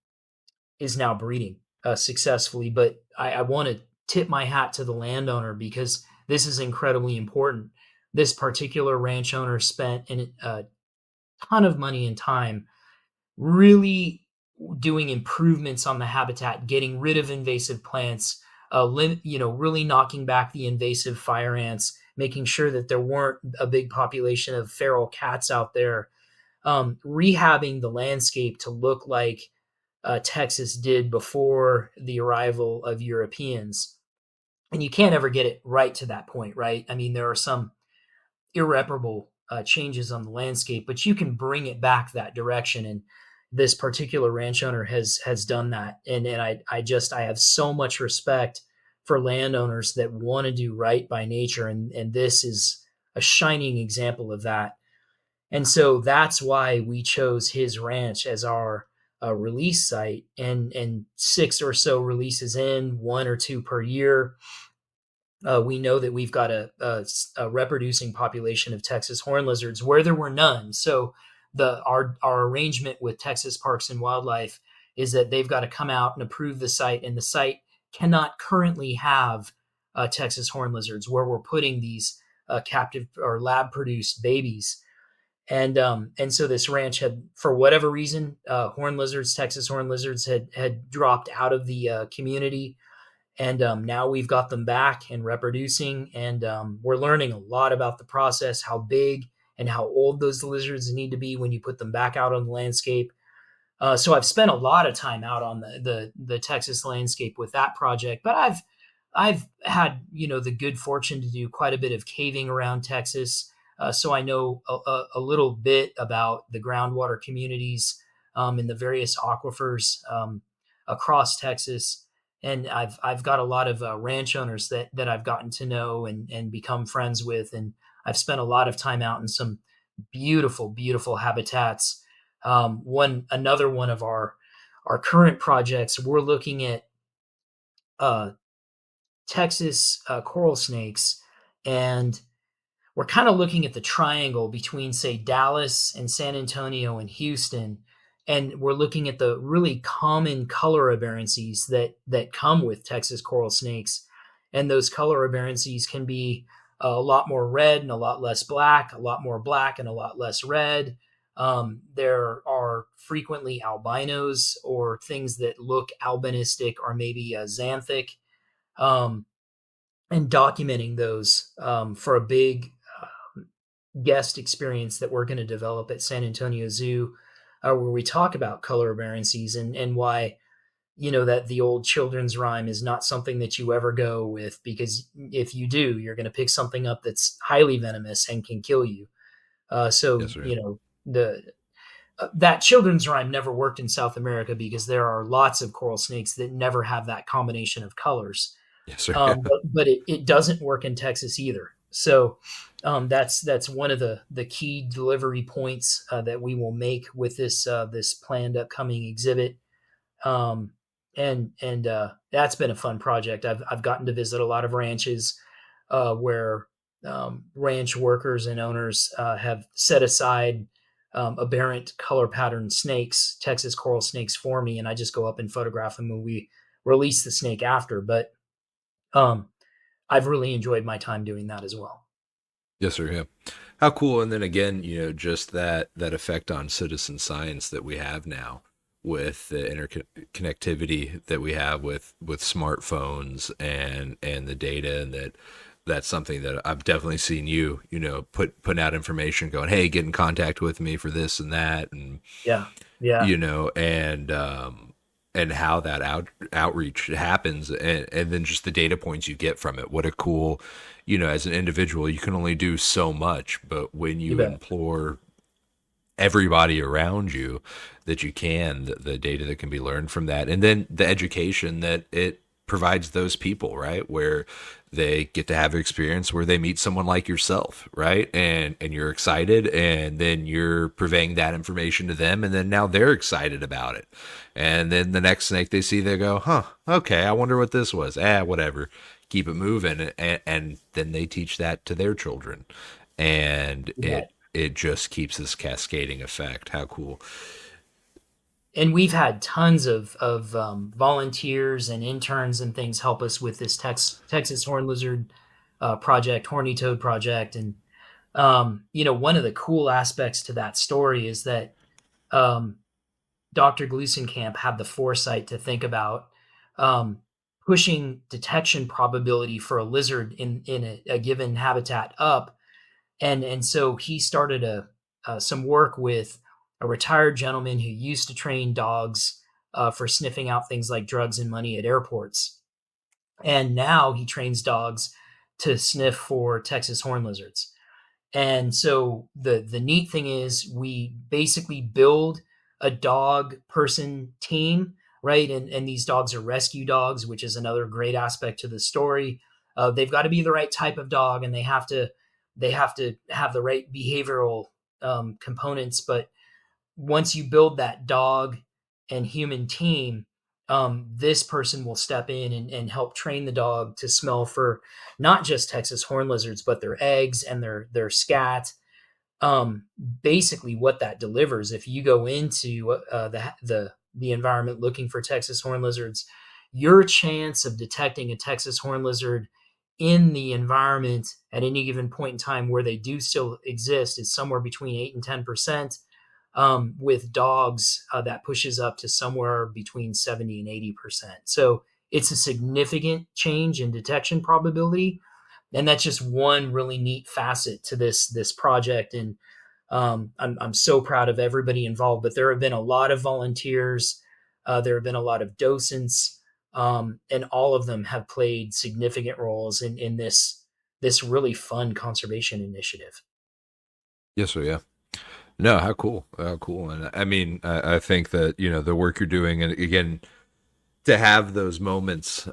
is now breeding successfully. But I want to tip my hat to the landowner, because this is incredibly important. This particular ranch owner spent a ton of money and time really doing improvements on the habitat, getting rid of invasive plants, really knocking back the invasive fire ants, making sure that there weren't a big population of feral cats out there, rehabbing the landscape to look like Texas did before the arrival of Europeans. And you can't ever get it right to that point, right? I mean, there are some irreparable changes on the landscape, but you can bring it back that direction. And this particular ranch owner has done that. And I have so much respect for landowners that want to do right by nature. And this is a shining example of that. And so that's why we chose his ranch as our release site. And six or so releases in, one or two per year. We know that we've got a reproducing population of Texas horn lizards where there were none. So our arrangement with Texas Parks and Wildlife is that they've got to come out and approve the site, and the site cannot currently have Texas horn lizards where we're putting these captive or lab produced babies. And so this ranch had, for whatever reason, horn lizards, Texas horn lizards, had dropped out of the community, and now we've got them back and reproducing, and we're learning a lot about the process, how big and how old those lizards need to be when you put them back out on the landscape. So I've spent a lot of time out on the Texas landscape with that project, but I've had, the good fortune to do quite a bit of caving around Texas, so I know a little bit about the groundwater communities in the various aquifers across Texas, and I've got a lot of ranch owners that I've gotten to know and become friends with, and I've spent a lot of time out in some beautiful, beautiful habitats. Another one of our current projects, we're looking at uh, Texas coral snakes, and we're kind of looking at the triangle between, say, Dallas and San Antonio and Houston, and we're looking at the really common color aberrancies that come with Texas coral snakes, and those color aberrancies can be a lot more red and a lot less black, a lot more black and a lot less red. There are frequently albinos or things that look albinistic or maybe xanthic, um, and documenting those for a big guest experience that we're going to develop at San Antonio Zoo, where we talk about color aberrancies and why, that the old children's rhyme is not something that you ever go with, because if you do, you're going to pick something up that's highly venomous and can kill you. So, Yes, sir. the that children's rhyme never worked in South America because there are lots of coral snakes that never have that combination of colors. Yes, sir. But it doesn't work in Texas either. So that's one of the key delivery points that we will make with this planned upcoming exhibit. Um, and that's been a fun project. I've gotten to visit a lot of ranches where ranch workers and owners have set aside aberrant color pattern snakes, Texas coral snakes, for me, and I just go up and photograph them, and we release the snake after. But um, I've really enjoyed my time doing that as well. Yes, sir. Yeah. How cool. And then again, just that effect on citizen science that we have now with the interconnectivity that we have with smartphones and the data, and that's something that I've definitely seen putting out information going, hey, get in contact with me for this and that, and Yeah, yeah, you know, and how that outreach happens, and then just the data points you get from it. What a cool, as an individual, you can only do so much, but when you you bet. implore everybody around you that you can, the data that can be learned from that, and then the education that it provides those people, right, where they get to have an experience where they meet someone like yourself, right, and you're excited, and then you're purveying that information to them, and then now they're excited about it, and then the next snake they see, they go, huh, okay, I wonder what this was. Whatever, keep it moving, and then they teach that to their children, and You it bet. it just keeps this cascading effect. How cool. And we've had tons of volunteers and interns and things help us with this Texas horn lizard project, horny toad project, and one of the cool aspects to that story is that um, Dr. Glusenkamp had the foresight to think about um, pushing detection probability for a lizard in a given habitat up, and so he started some work with a retired gentleman who used to train dogs for sniffing out things like drugs and money at airports, and now he trains dogs to sniff for Texas horn lizards. And so the neat thing is we basically build a dog person team, right? And these dogs are rescue dogs, which is another great aspect to the story. They've got to be the right type of dog, and they have to have the right behavioral components. But once you build that dog and human team, this person will step in and help train the dog to smell for not just Texas horn lizards, but their eggs and their scat. Um, Basically, what that delivers, if you go into the environment looking for Texas horn lizards, your chance of detecting a Texas horn lizard in the environment at any given point in time where they do still exist is somewhere between 8 and 10%. With dogs, that pushes up to somewhere between 70 and 80%. So it's a significant change in detection probability. And that's just one really neat facet to this project. And I'm so proud of everybody involved. But there have been a lot of volunteers, there have been a lot of docents, and all of them have played significant roles in this really fun conservation initiative. Yes, sir. Yeah. No, how cool. How cool. And I mean, I think that, the work you're doing, and again, to have those moments,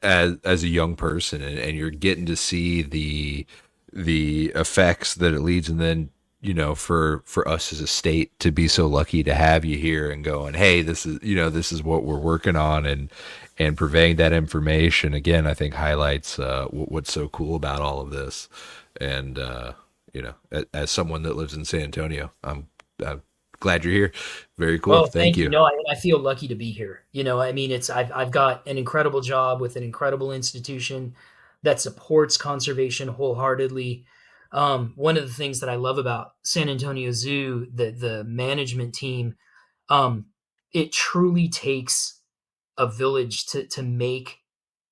as a young person, and you're getting to see the effects that it leads, and then, for us as a state to be so lucky to have you here and going, hey, this is what we're working on, and purveying that information, again, I think highlights what's so cool about all of this. And as someone that lives in San Antonio, I'm glad you're here. Very cool. Well, Thank thank you. you. No, I feel lucky to be here. I mean, I've got an incredible job with an incredible institution that supports conservation wholeheartedly. One of the things that I love about San Antonio Zoo, the management team, um, it truly takes a village to make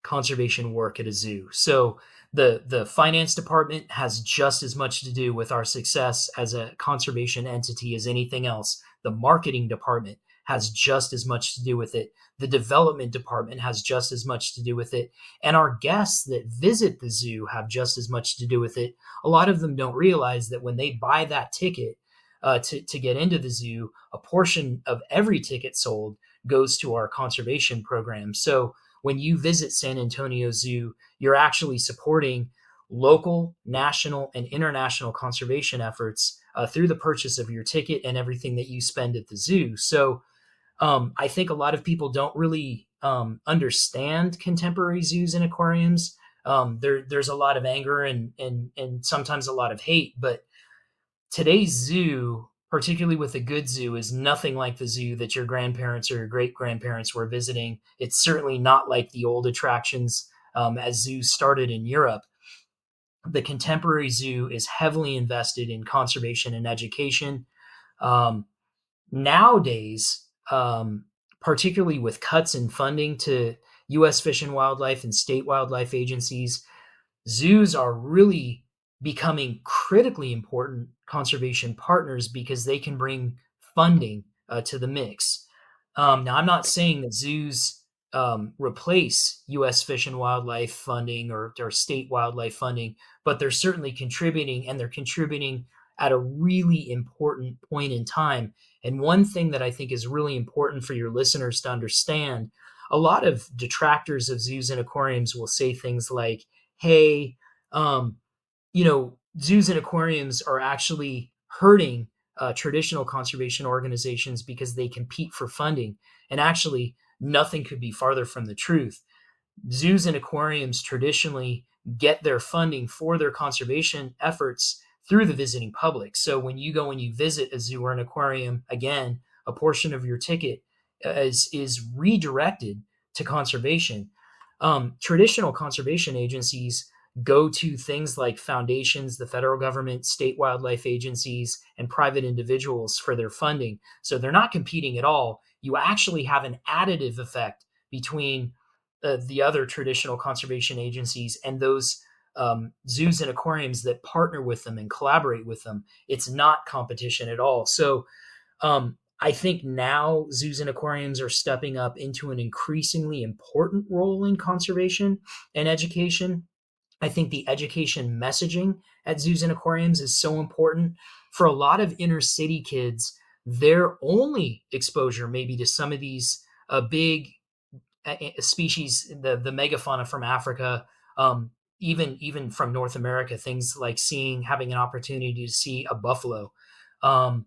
conservation work at a zoo. So the finance department has just as much to do with our success as a conservation entity as anything else. The marketing department has just as much to do with it. The development department has just as much to do with it. And our guests that visit the zoo have just as much to do with it. A lot of them don't realize that when they buy that ticket to get into the zoo, a portion of every ticket sold goes to our conservation program. So when you visit San Antonio Zoo, you're actually supporting local, national, and international conservation efforts through the purchase of your ticket and everything that you spend at the zoo. So I think a lot of people don't really understand contemporary zoos and aquariums. There's a lot of anger and sometimes a lot of hate, but today's zoo, particularly with a good zoo, is nothing like the zoo that your grandparents or your great grandparents were visiting. It's certainly not like the old attractions as zoos started in Europe. The contemporary zoo is heavily invested in conservation and education. Um, Nowadays, particularly with cuts in funding to U.S. Fish and Wildlife and state wildlife agencies, zoos are really becoming critically important conservation partners because they can bring funding to the mix. Now, I'm not saying that zoos replace U.S. Fish and Wildlife funding or state wildlife funding, but they're certainly contributing, and they're contributing at a really important point in time. And one thing that I think is really important for your listeners to understand, a lot of detractors of zoos and aquariums will say things like, hey, um, zoos and aquariums are actually hurting traditional conservation organizations because they compete for funding. And actually, nothing could be farther from the truth. Zoos and aquariums traditionally get their funding for their conservation efforts through the visiting public. So when you go and you visit a zoo or an aquarium, again, a portion of your ticket is redirected to conservation. Traditional conservation agencies go to things like foundations, the federal government, state wildlife agencies, and private individuals for their funding. So they're not competing at all. You actually have an additive effect between the other traditional conservation agencies and those zoos and aquariums that partner with them and collaborate with them. It's not competition at all. So I think now zoos and aquariums are stepping up into an increasingly important role in conservation and education. I think the education messaging at zoos and aquariums is so important for a lot of inner city kids. Their only exposure maybe to some of these big species, the megafauna from Africa, even from North America, things like having an opportunity to see a buffalo. Um,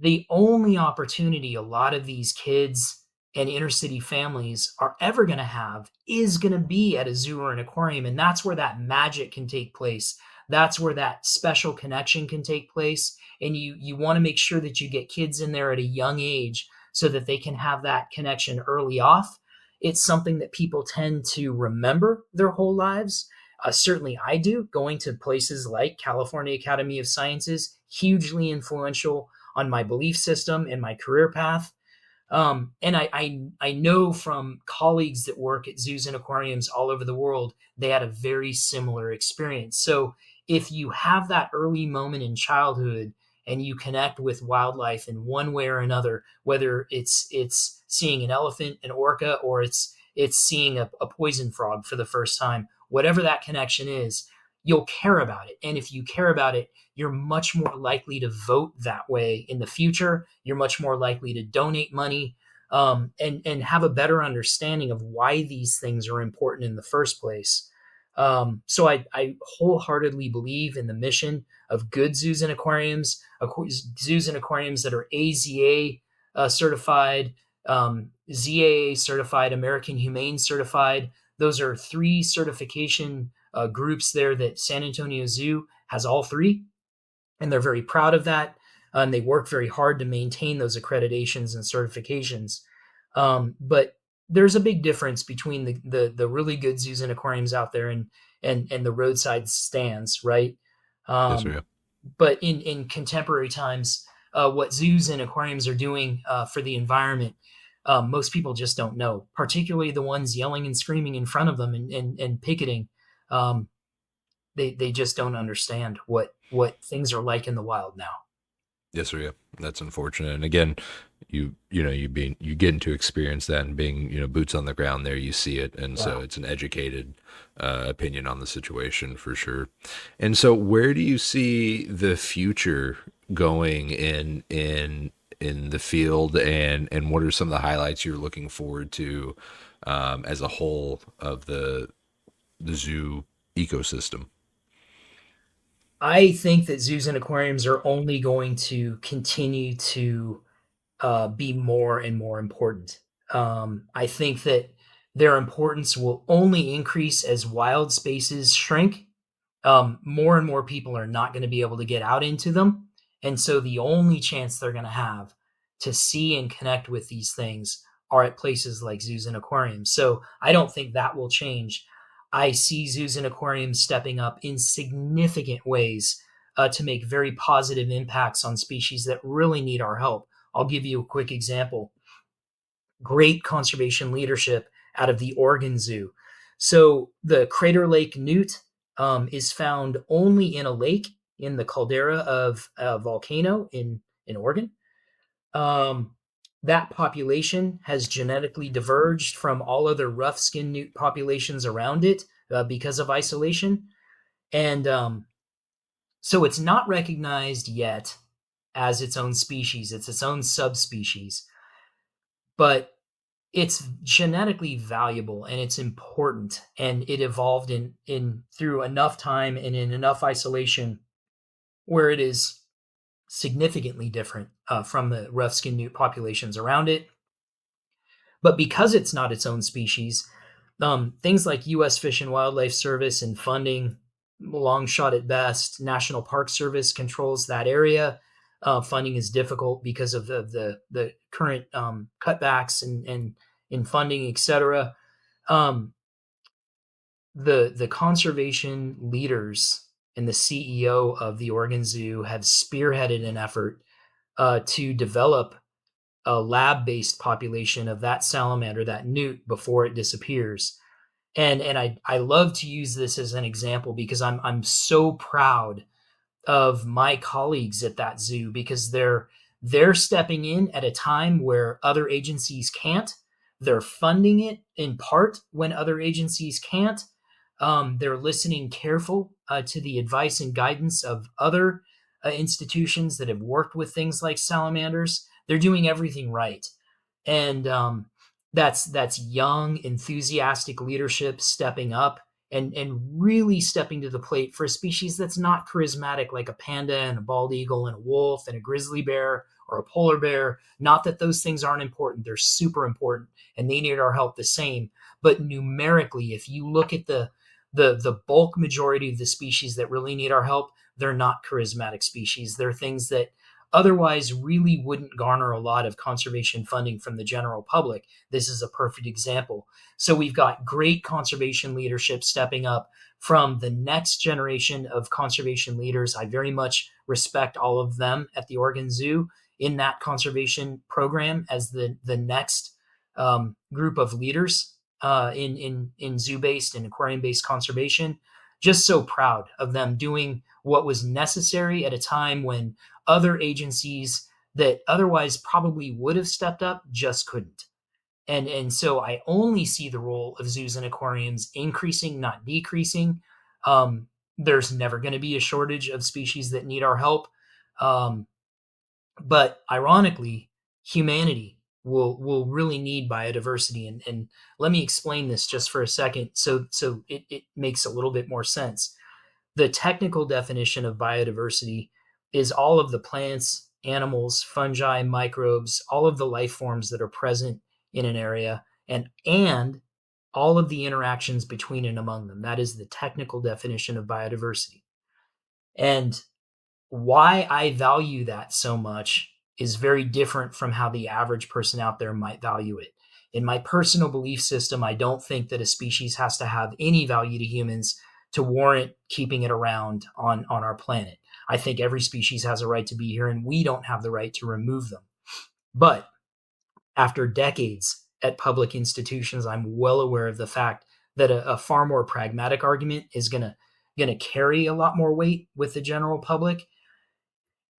the only opportunity a lot of these kids and inner city families are ever going to have is going to be at a zoo or an aquarium. And that's where that magic can take place. That's where that special connection can take place. And you want to make sure that you get kids in there at a young age so that they can have that connection early off. it's something that people tend to remember their whole lives. Certainly I do. Going to places like California Academy of Sciences, hugely influential on my belief system and my career path. And I know from colleagues that work at zoos and aquariums all over the world, they had a very similar experience. So if you have that early moment in childhood and you connect with wildlife in one way or another, whether it's seeing an elephant, an orca, or it's seeing a poison frog for the first time, whatever that connection is, you'll care about it. And if you care about it, you're much more likely to vote that way in the future. You're much more likely to donate money, and have a better understanding of why these things are important in the first place. So I wholeheartedly believe in the mission of good zoos and aquariums, zoos and aquariums that are AZA certified, ZAA certified, American Humane certified. Those are three certification groups there that San Antonio Zoo has all three, and they're very proud of that. And they work very hard to maintain those accreditations and certifications. But there's a big difference between the really good zoos and aquariums out there and the roadside stands, right? Yes, sir. Um, but in contemporary times, what zoos and aquariums are doing for the environment, most people just don't know, particularly the ones yelling and screaming in front of them and picketing. Um, they just don't understand what things are like in the wild now. Yes, sir. Yeah, that's unfortunate. And again, you get to experience that, and being boots on the ground there, you see it, and so Yeah. it's an educated opinion on the situation for sure. And so, where do you see the future going in the field, and what are some of the highlights you're looking forward to as a whole of the zoo ecosystem? I think that zoos and aquariums are only going to continue to be more and more important. I think that their importance will only increase as wild spaces shrink. More and more people are not going to be able to get out into them. And so the only chance they're going to have to see and connect with these things are at places like zoos and aquariums. So I don't think that will change. I see zoos and aquariums stepping up in significant ways to make very positive impacts on species that really need our help. I'll give you a quick example. Great conservation leadership out of the Oregon Zoo. So the Crater Lake newt is found only in a lake in the caldera of a volcano in Oregon. Um, that population has genetically diverged from all other rough skinned newt populations around it because of isolation. And so it's not recognized yet as its own species, it's its own subspecies, but it's genetically valuable and it's important, and it evolved in through enough time and in enough isolation where it is significantly different from the rough skinned newt populations around it. But because it's not its own species, things like U.S. Fish and Wildlife Service and funding, long shot at best. National Park Service controls that area. Funding is difficult because of the current cutbacks and in funding, etc. Um, the conservation leaders and the CEO of the Oregon Zoo have spearheaded an effort to develop a lab-based population of that salamander, that newt, before it disappears. And I love to use this as an example because I'm so proud of my colleagues at that zoo, because they're stepping in at a time where other agencies can't. They're funding it in part when other agencies can't. They're listening careful to the advice and guidance of other institutions that have worked with things like salamanders. They're doing everything right, and that's young, enthusiastic leadership stepping up and really stepping to the plate for a species that's not charismatic, like a panda and a bald eagle and a wolf and a grizzly bear or a polar bear. Not that those things aren't important; they're super important, and they need our help the same. But numerically, if you look at the bulk majority of the species that really need our help, they're not charismatic species. They're things that otherwise really wouldn't garner a lot of conservation funding from the general public. This is a perfect example. So we've got great conservation leadership stepping up from the next generation of conservation leaders. I very much respect all of them at the Oregon Zoo in that conservation program as the next group of leaders in zoo-based and aquarium-based conservation. Just so proud of them doing what was necessary at a time when other agencies that otherwise probably would have stepped up just couldn't. And so I only see the role of zoos and aquariums increasing, not decreasing. There's never going to be a shortage of species that need our help. But ironically, humanity will really need biodiversity. And let me explain this just for a second so it makes a little bit more sense. The technical definition of biodiversity is all of the plants, animals, fungi, microbes, all of the life forms that are present in an area, and all of the interactions between and among them. That is the technical definition of biodiversity. And why I value that so much is very different from how the average person out there might value it. In my personal belief system, I don't think that a species has to have any value to humans to warrant keeping it around on our planet. I think every species has a right to be here, and we don't have the right to remove them. But after decades at public institutions, I'm well aware of the fact that a far more pragmatic argument is going to carry a lot more weight with the general public.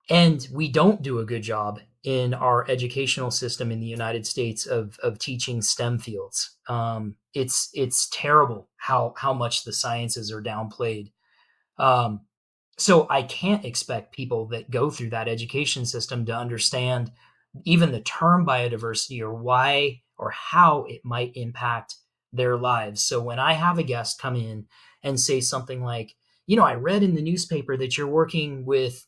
And we don't do a good job in our educational system in the United States of teaching STEM fields. It's terrible how much the sciences are downplayed. So I can't expect people that go through that education system to understand even the term biodiversity or why or how it might impact their lives. So when I have a guest come in and say something like, I read in the newspaper that you're working with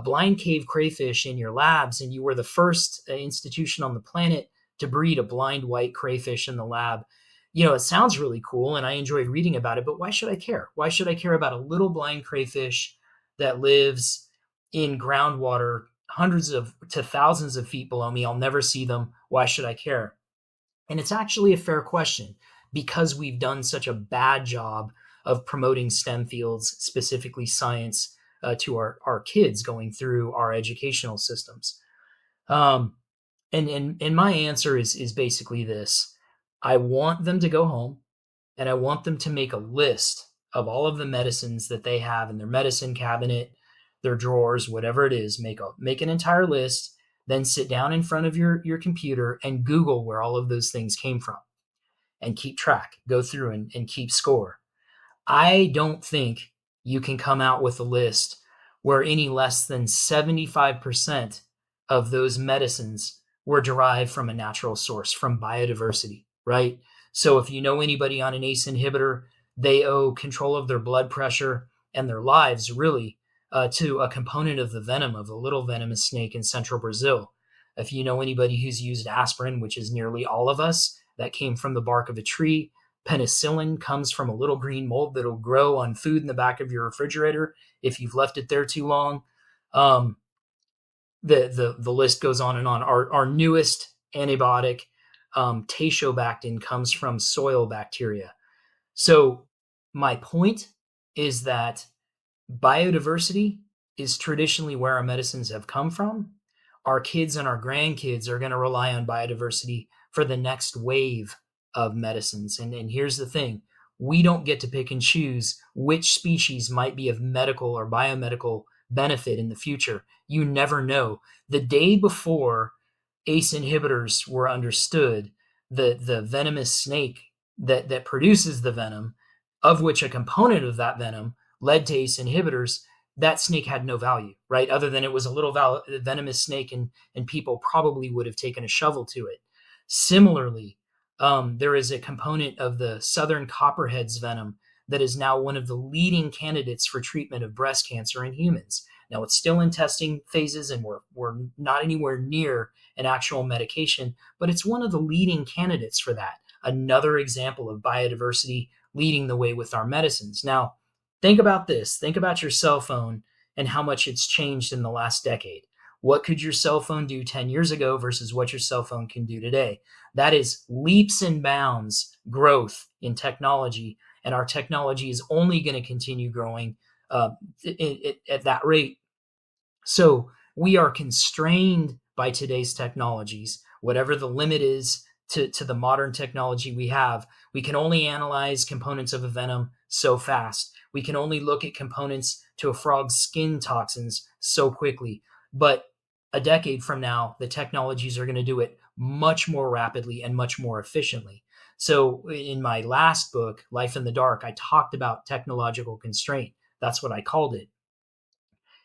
blind cave crayfish in your labs, and you were the first institution on the planet to breed a blind white crayfish in the lab. It sounds really cool, and I enjoyed reading about it, but why should I care? Why should I care about a little blind crayfish that lives in groundwater hundreds to thousands of feet below me? I'll never see them. Why should I care? And it's actually a fair question because we've done such a bad job of promoting STEM fields, specifically science, to our kids going through our educational systems. And my answer is basically this. I want them to go home and I want them to make a list of all of the medicines that they have in their medicine cabinet, their drawers, whatever it is. Make an entire list, then sit down in front of your computer and Google where all of those things came from and keep track, go through and keep score. I don't think you can come out with a list where any less than 75% of those medicines were derived from a natural source, from biodiversity, right? So if you know anybody on an ACE inhibitor, they owe control of their blood pressure and their lives really to a component of the venom of a little venomous snake in central Brazil. If you know anybody who's used aspirin, which is nearly all of us, that came from the bark of a tree. Penicillin comes from a little green mold that'll grow on food in the back of your refrigerator if you've left it there too long. The list goes on and on. Our newest antibiotic, teichobactin, comes from soil bacteria. So my point is that biodiversity is traditionally where our medicines have come from. Our kids and our grandkids are going to rely on biodiversity for the next wave of medicines. And here's the thing. We don't get to pick and choose which species might be of medical or biomedical benefit in the future. You never know. The day before ACE inhibitors were understood, the venomous snake that produces the venom, of which a component of that venom led to ACE inhibitors, that snake had no value, right? Other than it was a little venomous snake and people probably would have taken a shovel to it. Similarly, there is a component of the southern copperhead's venom that is now one of the leading candidates for treatment of breast cancer in humans. Now, it's still in testing phases, and we're not anywhere near an actual medication, but it's one of the leading candidates for that. Another example of biodiversity leading the way with our medicines. Now, think about this. Think about your cell phone and how much it's changed in the last decade. What could your cell phone do 10 years ago versus what your cell phone can do today? That is leaps and bounds growth in technology, and our technology is only going to continue growing uh, at that rate. So we are constrained by today's technologies, whatever the limit is to the modern technology we have. We can only analyze components of a venom so fast. We can only look at components to a frog's skin toxins so quickly. But a decade from now, the technologies are going to do it much more rapidly and much more efficiently. So in my last book, Life in the Dark, I talked about technological constraint. That's what I called it.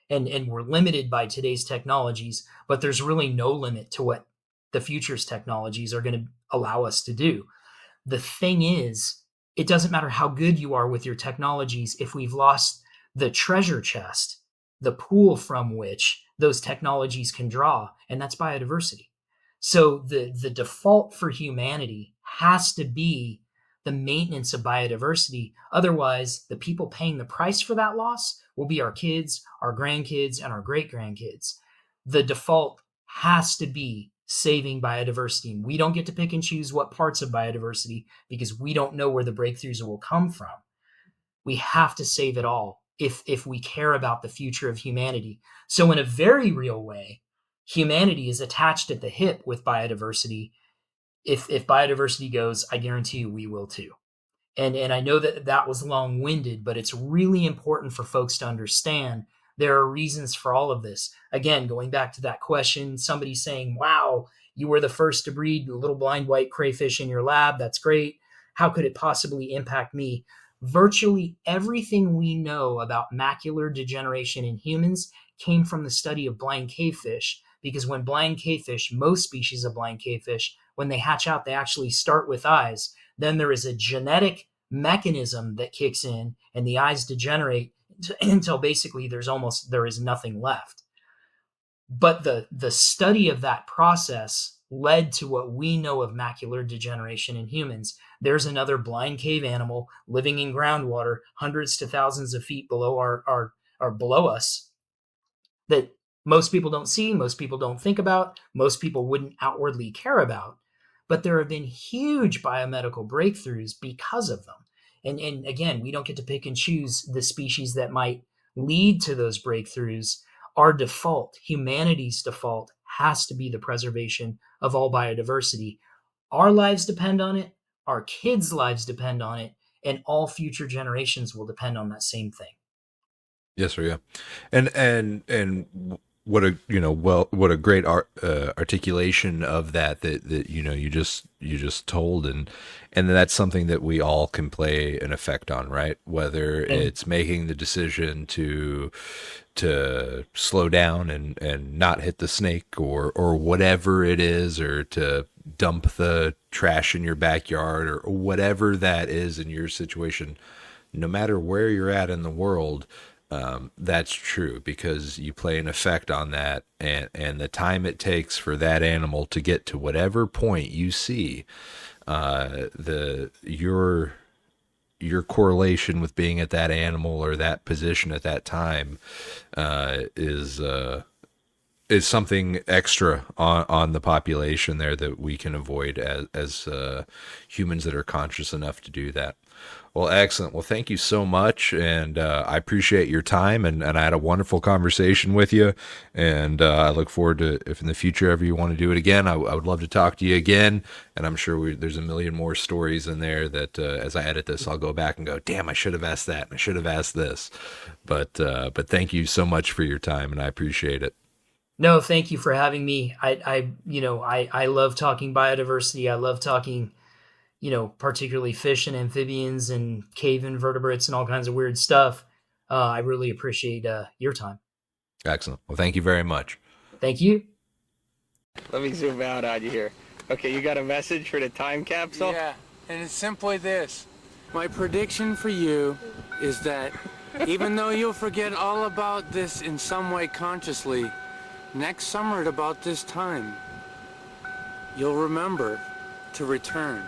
And we're limited by today's technologies, but there's really no limit to what the future's technologies are going to allow us to do. The thing is, it doesn't matter how good you are with your technologies if we've lost the treasure chest, the pool from which those technologies can draw, and that's biodiversity. So the default for humanity has to be the maintenance of biodiversity. Otherwise, the people paying the price for that loss will be our kids, our grandkids, and our great grandkids. The default has to be saving biodiversity. And we don't get to pick and choose what parts of biodiversity because we don't know where the breakthroughs will come from. We have to save it all if we care about the future of humanity. So in a very real way, humanity is attached at the hip with biodiversity. If biodiversity goes, I guarantee you we will too. And I know that was long-winded, but it's really important for folks to understand there are reasons for all of this. Again, going back to that question, somebody saying, wow, you were the first to breed little blind white crayfish in your lab. That's great. How could it possibly impact me? Virtually everything we know about macular degeneration in humans came from the study of blind cavefish, because when blind cavefish, most species of blind cavefish, when they hatch out, they actually start with eyes. Then there is a genetic mechanism that kicks in and the eyes degenerate until basically there is nothing left. But the study of that process led to what we know of macular degeneration in humans. There's another blind cave animal living in groundwater hundreds to thousands of feet below below us that most people don't see, most people don't think about, most people wouldn't outwardly care about. But there have been huge biomedical breakthroughs because of them. And again, we don't get to pick and choose the species that might lead to those breakthroughs. Our default, humanity's default, has to be the preservation of all biodiversity. Our lives depend on it, our kids' lives depend on it, and all future generations will depend on that same thing. Yes, sir. Yeah, and what a what a great articulation of that you just told, and that's something that we all can play an effect on, right? Whether And it's making the decision to slow down and not hit the snake, or whatever it is, or to dump the trash in your backyard, or whatever that is in your situation, no matter where you're at in the world, that's true, because you play an effect on that, and the time it takes for that animal to get to whatever point you see, your correlation with being at that animal or that position at that time is something extra on the population there that we can avoid as humans that are conscious enough to do that. Well, excellent. Well, thank you so much, and I appreciate your time, and I had a wonderful conversation with you, and I look forward to, if in the future ever you want to do it again, I would love to talk to you again, and I'm sure there's a million more stories in there that as I edit this, I'll go back and go, damn, I should have asked that, and I should have asked this, but thank you so much for your time, and I appreciate it. no, thank you for having me. I love talking biodiversity. I love talking, particularly fish and amphibians and cave invertebrates and all kinds of weird stuff. I really appreciate your time. Excellent. Well, thank you very much. Thank you. Let me zoom out on you here. Okay, you got a message for the time capsule? Yeah, and it's simply this. My prediction for you is that even though you'll forget all about this in some way consciously, next summer at about this time, you'll remember to return.